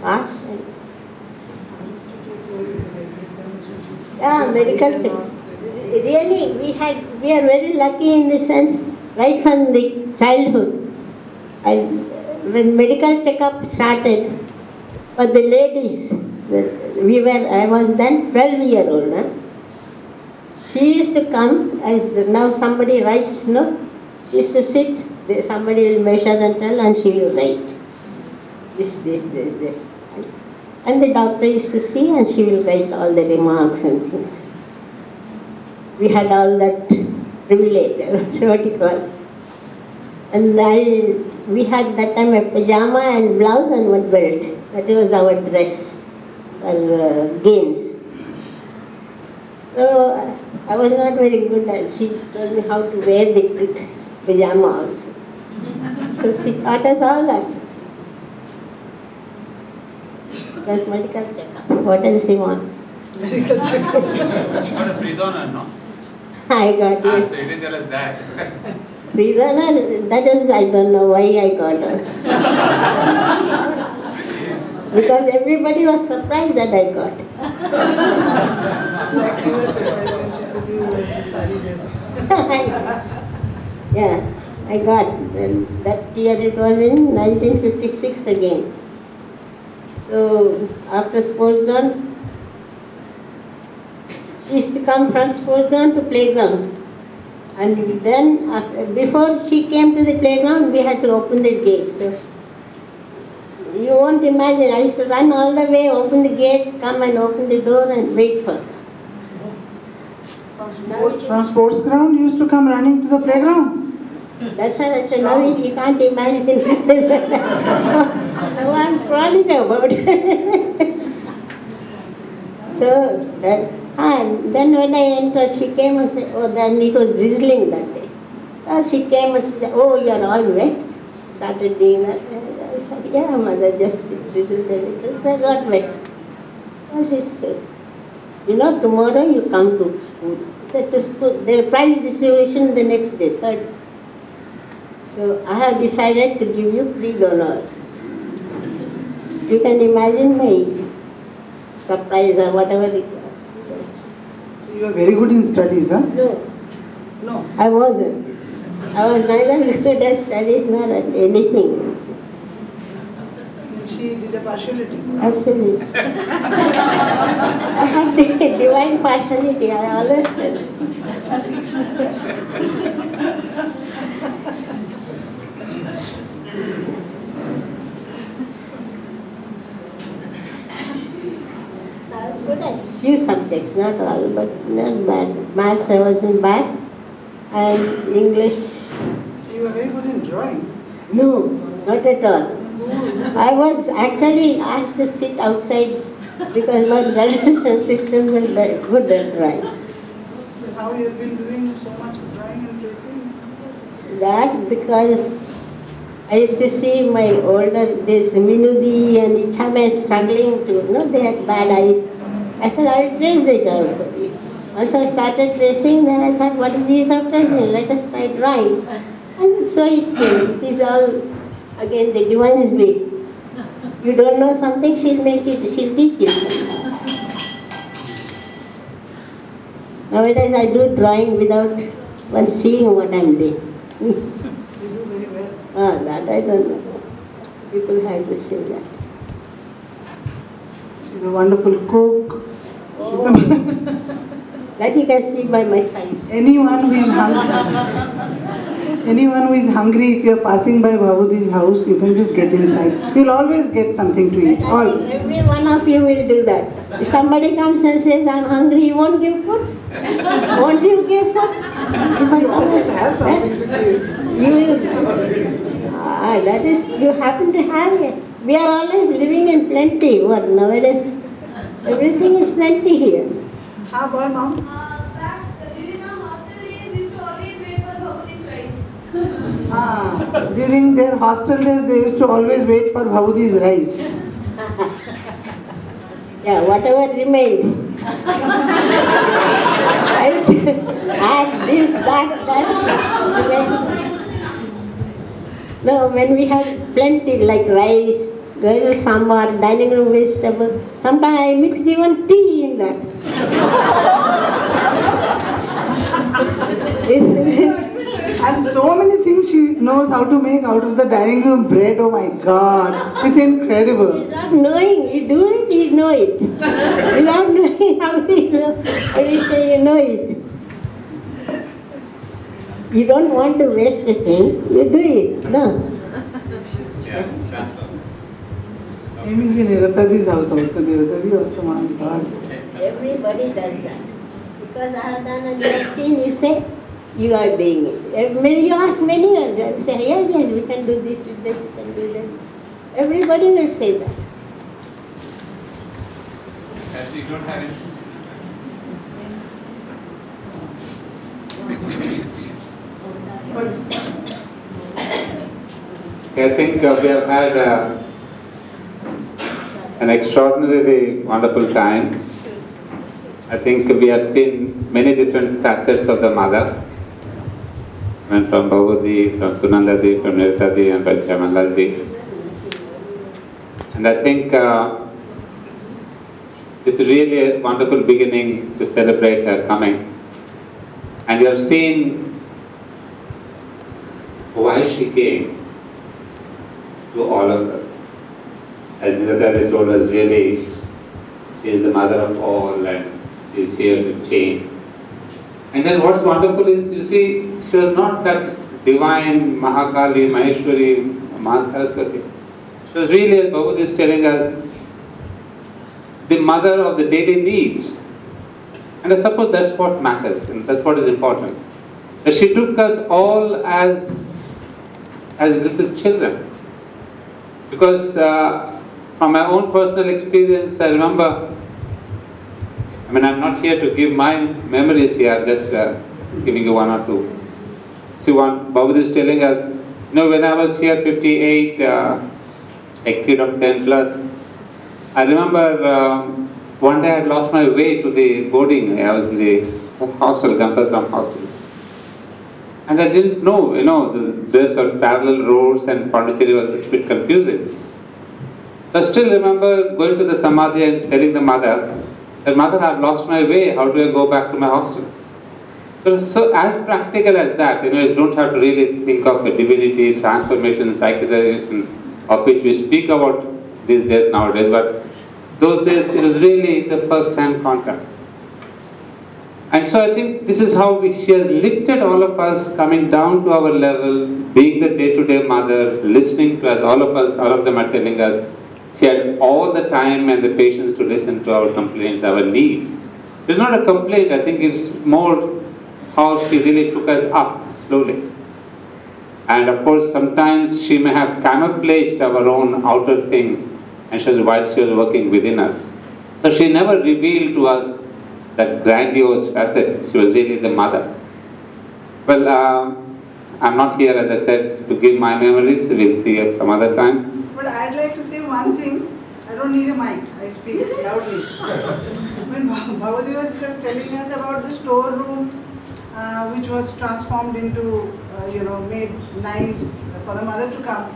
Ask. Yeah, medical check. Really, we are very lucky in the sense, right from the childhood. When medical checkup started, for the ladies, I was then 12-year-old. Huh? She used to come, as now somebody writes, no? She used to sit, somebody will measure and tell, and she will write. This. And the doctor used to see, and she will write all the remarks and things. We had all that privilege, what you call. And we had that time a pajama and blouse and one belt. That was our dress for games. So I was not very good at it. She told me how to wear the pajama also. So she taught us all that. It was medical checkup. What else you want? Medical checkup. You got a pre-donor, no? I got, yes. So you didn't tell us that. Pre-donor, that is, I don't know why I got us. Because everybody was surprised that I got. Like you were surprised when she said you were the sari dress. Yeah, I got. And that year it was in 1956 again. So after sports ground, she used to come from sports ground to playground. And then, before she came to the playground, we had to open the gate. So you won't imagine, I used to run all the way, open the gate, come and open the door and wait for her. From sports ground, you used to come running to the playground? That's why I said, now you can't imagine. Now I'm proud about it. So, then when I entered, she came and said, oh, then it was drizzling that day. So she came and said, oh, you're all wet. She started doing that. And I said, yeah, mother, just drizzled a little. So I got wet. So she said, you know, tomorrow you come to school. I said, to school, the prize distribution the next day, 3rd. So I have decided to give you pre-donor. You can imagine my surprise or whatever it was. You are very good in studies, huh? No. I wasn't. I was neither good at studies nor at anything. She did a partiality. Absolutely. I had divine partiality, I always said. I was good at few subjects, not all, but not bad. Maths I wasn't bad, and English. You were very good in drawing. No, not at all. I was actually asked to sit outside because my brothers and sisters were very good at drawing. But how you have been doing so much drawing and tracing? That because I used to see my older days, Minudi and Ichame struggling to, they had bad eyes. I said, I will trace it out for you. Once I started tracing, then I thought, what is the use of tracing? Let us try drawing. And so it came. It is all, again, the divine way. You don't know something, she'll teach you something. Nowadays I do drawing without one seeing what I'm doing. You do very well. That I don't know. People have to say that. She's a wonderful cook. That you can see by my size. Anyone who is hungry, if you are passing by Bhavudi's house, you can just get inside. You'll always get something to eat. All. Every one of you will do that. If somebody comes and says, I'm hungry, you won't give food? Won't you give food? You always have something to give. You will. That is, you happen to have it. We are always living in plenty. What nowadays? Everything is plenty here. Boy, mom. Back during our hostel days, we used to always wait for Bhavudi's rice. During their hostel days, they used to always wait for Bhavudi's rice. Yeah, whatever remained. I used to add this, that. No, when we had plenty like rice, little sambar, dining room vegetable, sometimes I mixed even tea in that. And so many things she knows how to make out of the dining room bread. Oh my God, it's incredible. Without knowing, you do it, you know it. Without knowing, how do you know? How do you say you know it? You don't want to waste a thing, you do it. No. Same is in Niratadi's house also. Niratadi also, my God. Everybody does that. Because I have done and you have seen, you say, you are doing it. You ask many, they say, yes, we can do this with this, we can do this. Everybody will say that. As you don't have it. I think we have had an extraordinarily wonderful time. I think we have seen many different facets of the mother. From Bhavudi, from Sunandadi, from Niratadi, and from Jamalalji. And I think it's really a wonderful beginning to celebrate her coming. And you have seen why she came to all of us. As Niratadi told us, really, she is the mother of all and she is here to change. And then what's wonderful is, you see, she was not that divine Mahakali, Maheshwari, Mahasaraswati. She was really, as Bhavudi is telling us, the mother of the daily needs. And I suppose that's what matters, and that's what is important. That she took us all as little children. Because from my own personal experience, I remember, I'm not here to give my memories here, I'm just giving you one or two. See, Bhavudi is telling us, when I was here 58, a kid of 10 plus, I remember one day I had lost my way to the boarding. I was in the hostel, Gampathram hostel. And I didn't know, there were parallel roads and Pondicherry was a bit confusing. So I still remember going to the Samadhi and telling the mother, that mother, I've lost my way, how do I go back to my hostel? So as practical as that, you don't have to really think of a divinity, transformation, psychedelics, of which we speak about these days nowadays, but those days it was really the first-hand contact. And so I think this is how she has lifted all of us, coming down to our level, being the day-to-day mother, listening to us, all of them are telling us, she had all the time and the patience to listen to our complaints, our needs. It's not a complaint, I think it's more how she really took us up slowly. And of course, sometimes she may have camouflaged our own outer thing, and while she was working within us. So she never revealed to us that grandiose facet. She was really the mother. Well, I'm not here, as I said, to give my memories. We'll see at some other time. But I'd like to say one thing. I don't need a mic. I speak loudly. When Bhavudi was just telling us about the storeroom, which was transformed into, made nice for the mother to come.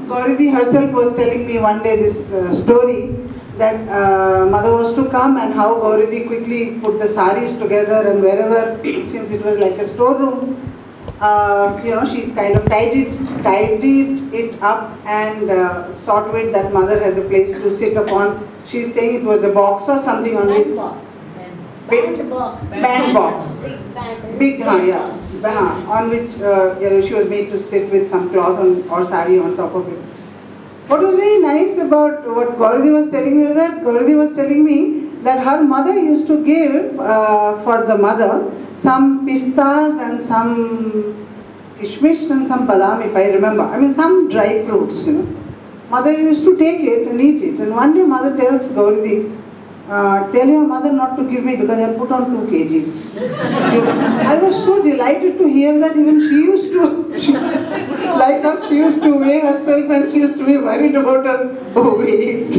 Gauridi herself was telling me one day this story that mother was to come and how Gauridi quickly put the saris together and wherever, since it was like a storeroom, she kind of tidied it up and saw to it that mother has a place to sit upon. She's saying it was a box or something on it. Band box. Big, on which she was made to sit with some cloth or sari on top of it. What was very nice about what Gauridi was telling me was that Gauridi was telling me that her mother used to give for the mother some pistas and some kishmish and some badam, if I remember. Some dry fruits, Mother used to take it and eat it. And one day mother tells Gauridi, tell your mother not to give me because I put on 2 kgs. I was so delighted to hear that even she used to, like her She used to weigh herself and she used to be worried about her weight.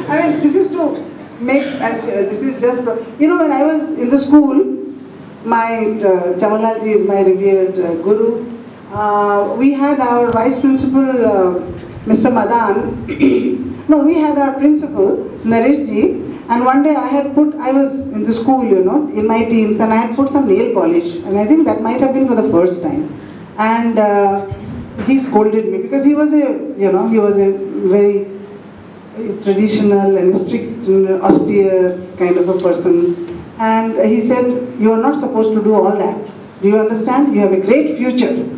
I mean, this is to make, this is just, when I was in the school, my Jamalalji is my revered guru. We had our vice principal, Mr. Madan. No, we had our principal, Nareshji. And one day I was in the school, in my teens, and I had put some nail polish. And I think that might have been for the first time. And he scolded me because he was a very traditional and strict, austere kind of a person. And he said, you are not supposed to do all that. Do you understand? You have a great future.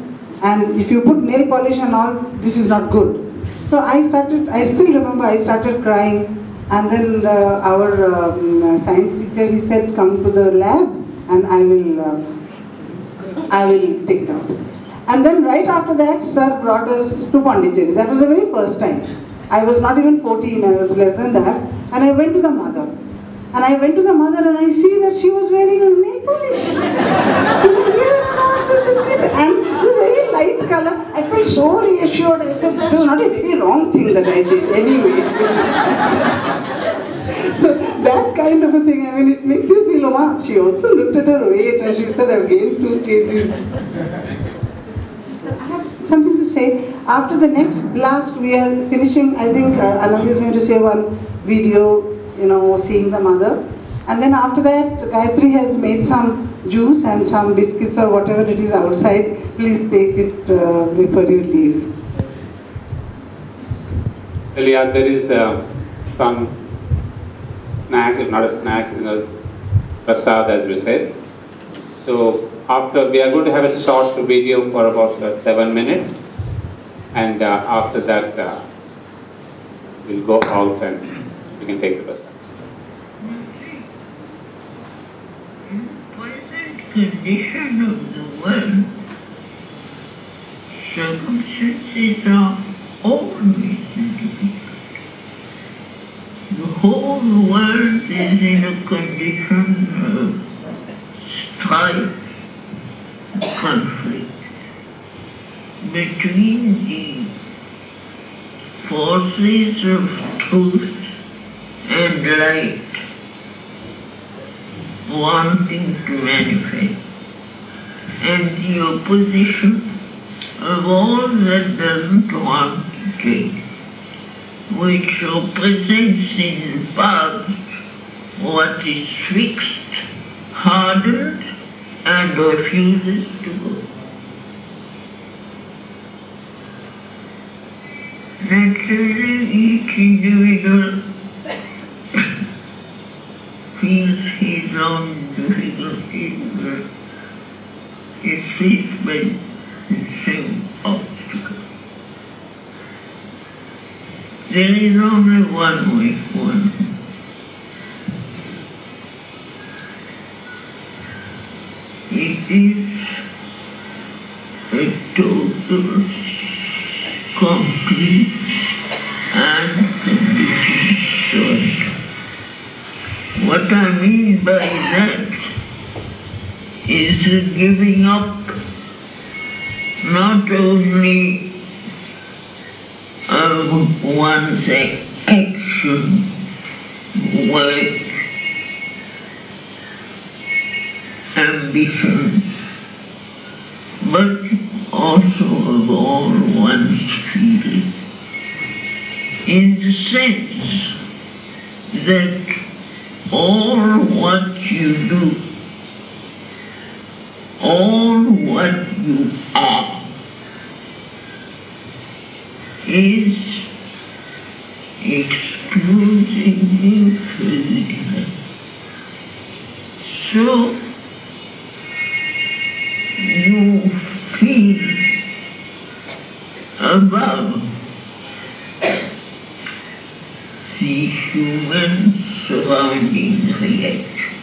And if you put nail polish and all, this is not good. So I still remember, I started crying. And then our science teacher, he said, come to the lab and I will take it out. And then right after that, sir brought us to Pondicherry. That was the very first time. I was not even 14, I was less than that. And I went to the mother. And I went to the mother and I see that she was wearing a nail polish. And it was very light color. I felt so reassured. I said, it was not a very wrong thing that I did anyway. So that kind of a thing, I mean, it makes you feel, oh, she also looked at her weight and she said, I've gained 2 kgs. I have something to say. After the next blast, we are finishing, I think Anand is going to say one video, seeing the mother. And then after that, Gayatri has made some juice and some biscuits or whatever it is outside. Please take it before you leave. Well, yeah, there is some snack, if not a snack, prasad as we said. So after, we are going to have a short video for about 7 minutes. And after that, we'll go out and we can take the prasad. Condition of the world, circumstances are always difficult. The whole world is in a condition of strife, conflict between the forces of truth and light wanting to manifest, and the opposition of all that doesn't want to change, which represents in the past what is fixed, hardened, and refuses to go. Naturally, each individual feels his own difficulties, is faced by the same obstacle. There is only one way forward. It is a total, complete, unconditioned surrender. What I mean by that is the giving up not only of one's action, work, ambition, but also of all one's feelings, in the sense that all what you do, all what you are, is exclusively physical. So you feel above the human surrounding reaction.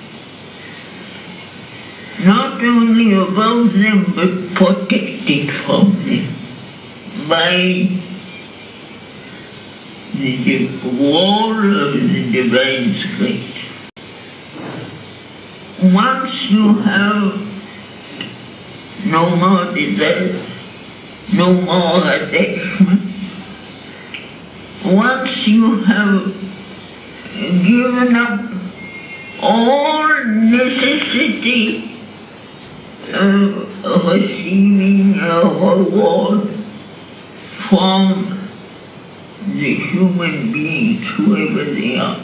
Not only above them, but protected from them by the wall of the divine grace. Once you have no more desires, no more attachment. Once you have given up all necessity of receiving a reward from the human beings, whoever they are,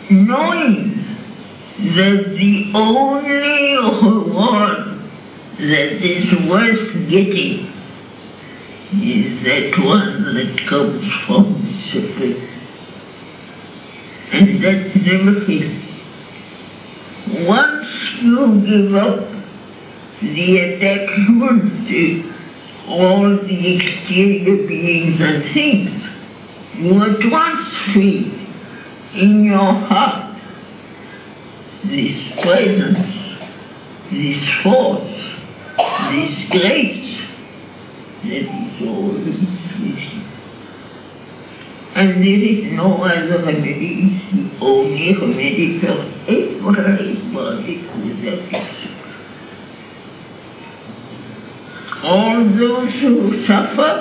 knowing that the only reward that is worth getting is that one that comes from the Supreme. And that never fails. Once you give up the attachment to all the exterior beings and things, you at once feel in your heart this presence, this force, this grace that is always with you. And there is no other remedy, the only remedy for everybody who is. All those who suffer,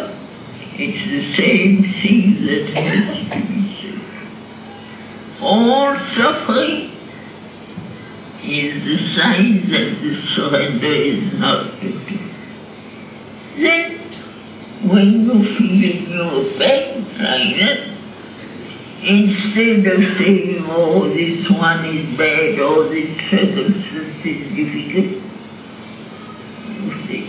it's the same thing that has to be said. All suffering is the sign that the surrender is not to do. Then, when you feel your pain like that, instead of saying, oh, this one is bad, or this circumstance is difficult, you say,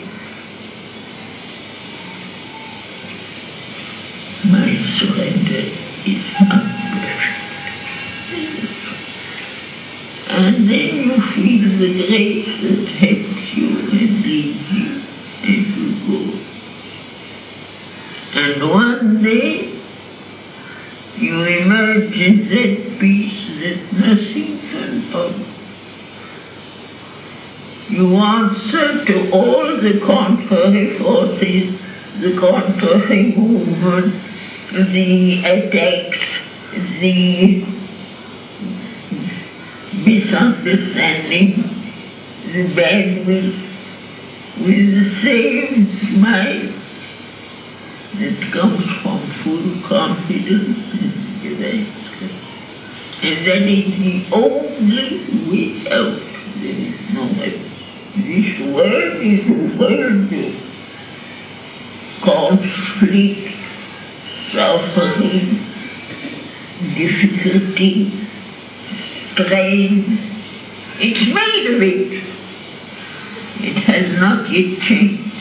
my surrender is unpleasant. And then you feel the grace that helps you and leads you, and you go. And one day, you emerge in that peace that nothing can bother. You answer to all the contrary forces, the contrary movement, the attacks, the misunderstanding, the bad will, with the same smile that comes from full confidence in divine strength. And that is the only way out. There is no way. This world is a world of conflict, suffering, difficulty, strain. It's made of it. It has not yet changed.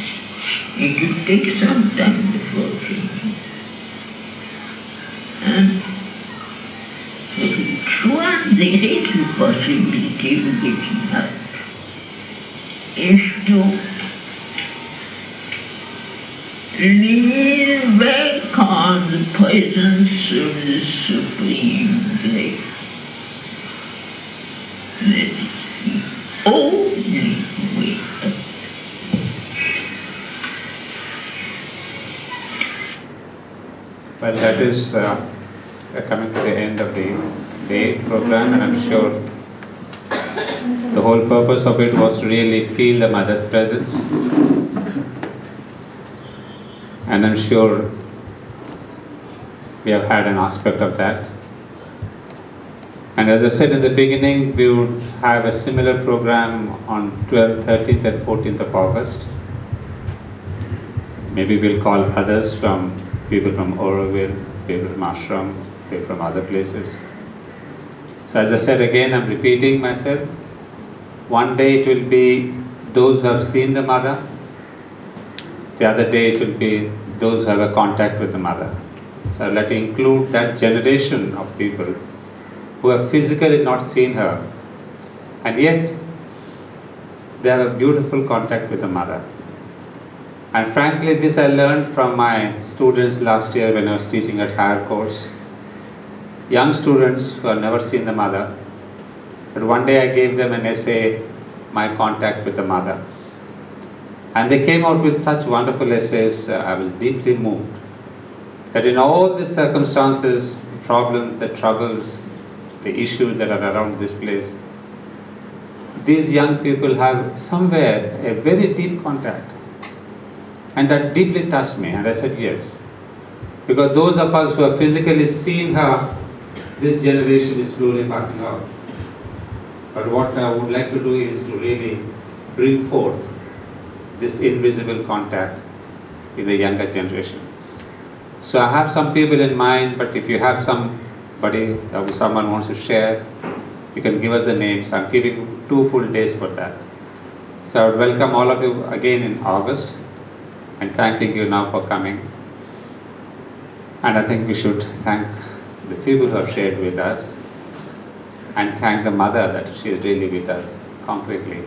It will take some time before changing. And each one, there is the possibility of getting out. Is to lean back on the presence of the Supreme Grace. That is the only way out. Well, that is coming to the end of the day program, and I'm sure the whole purpose of it was to really feel the Mother's presence. And I'm sure we have had an aspect of that. And as I said in the beginning, we would have a similar program on 12th, 13th and 14th of August. Maybe we'll call others, from people from Oroville, people from Ashram, people from other places. So as I said again, I'm repeating myself. One day it will be those who have seen the Mother. The other day it will be those who have a contact with the Mother. So I'd like to include that generation of people who have physically not seen her, and yet they have a beautiful contact with the Mother. And frankly, this I learned from my students last year when I was teaching at higher course. Young students who have never seen the Mother, but one day I gave them an essay, My Contact with the Mother. And they came out with such wonderful essays, I was deeply moved. That in all the circumstances, the problems, the troubles, the issues that are around this place, these young people have somewhere a very deep contact. And that deeply touched me, and I said yes. Because those of us who have physically seen her, this generation is slowly passing out. But what I would like to do is to really bring forth this invisible contact in the younger generation. So I have some people in mind, but if you have somebody, someone wants to share, you can give us the names. I'm giving 2 full days for that. So I would welcome all of you again in August, and thanking you now for coming. And I think we should thank the people who have shared with us, and thank the mother that she is really with us concretely.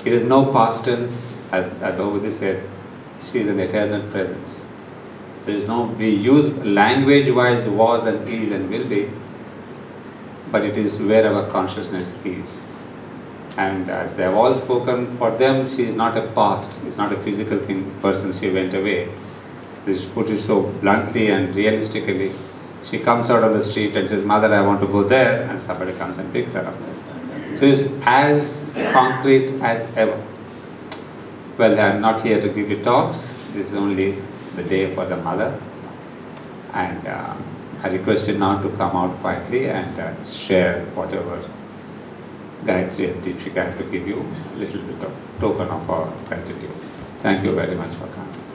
It is no past tense, as Adovati said, she is an eternal presence. There is no, we use language-wise was and is and will be, but it is where our consciousness is. And as they have all spoken, for them she is not a past, it's not a physical thing, person, she went away. This put it so bluntly and realistically. She comes out on the street and says, "Mother, I want to go there," and somebody comes and picks her up. So it's as concrete as ever. Well, I'm not here to give you talks. This is only the day for the mother. And I request you now to come out quietly and share whatever Gayatri and Deepshika have to give you, a little bit of token of our gratitude. Thank you very much for coming.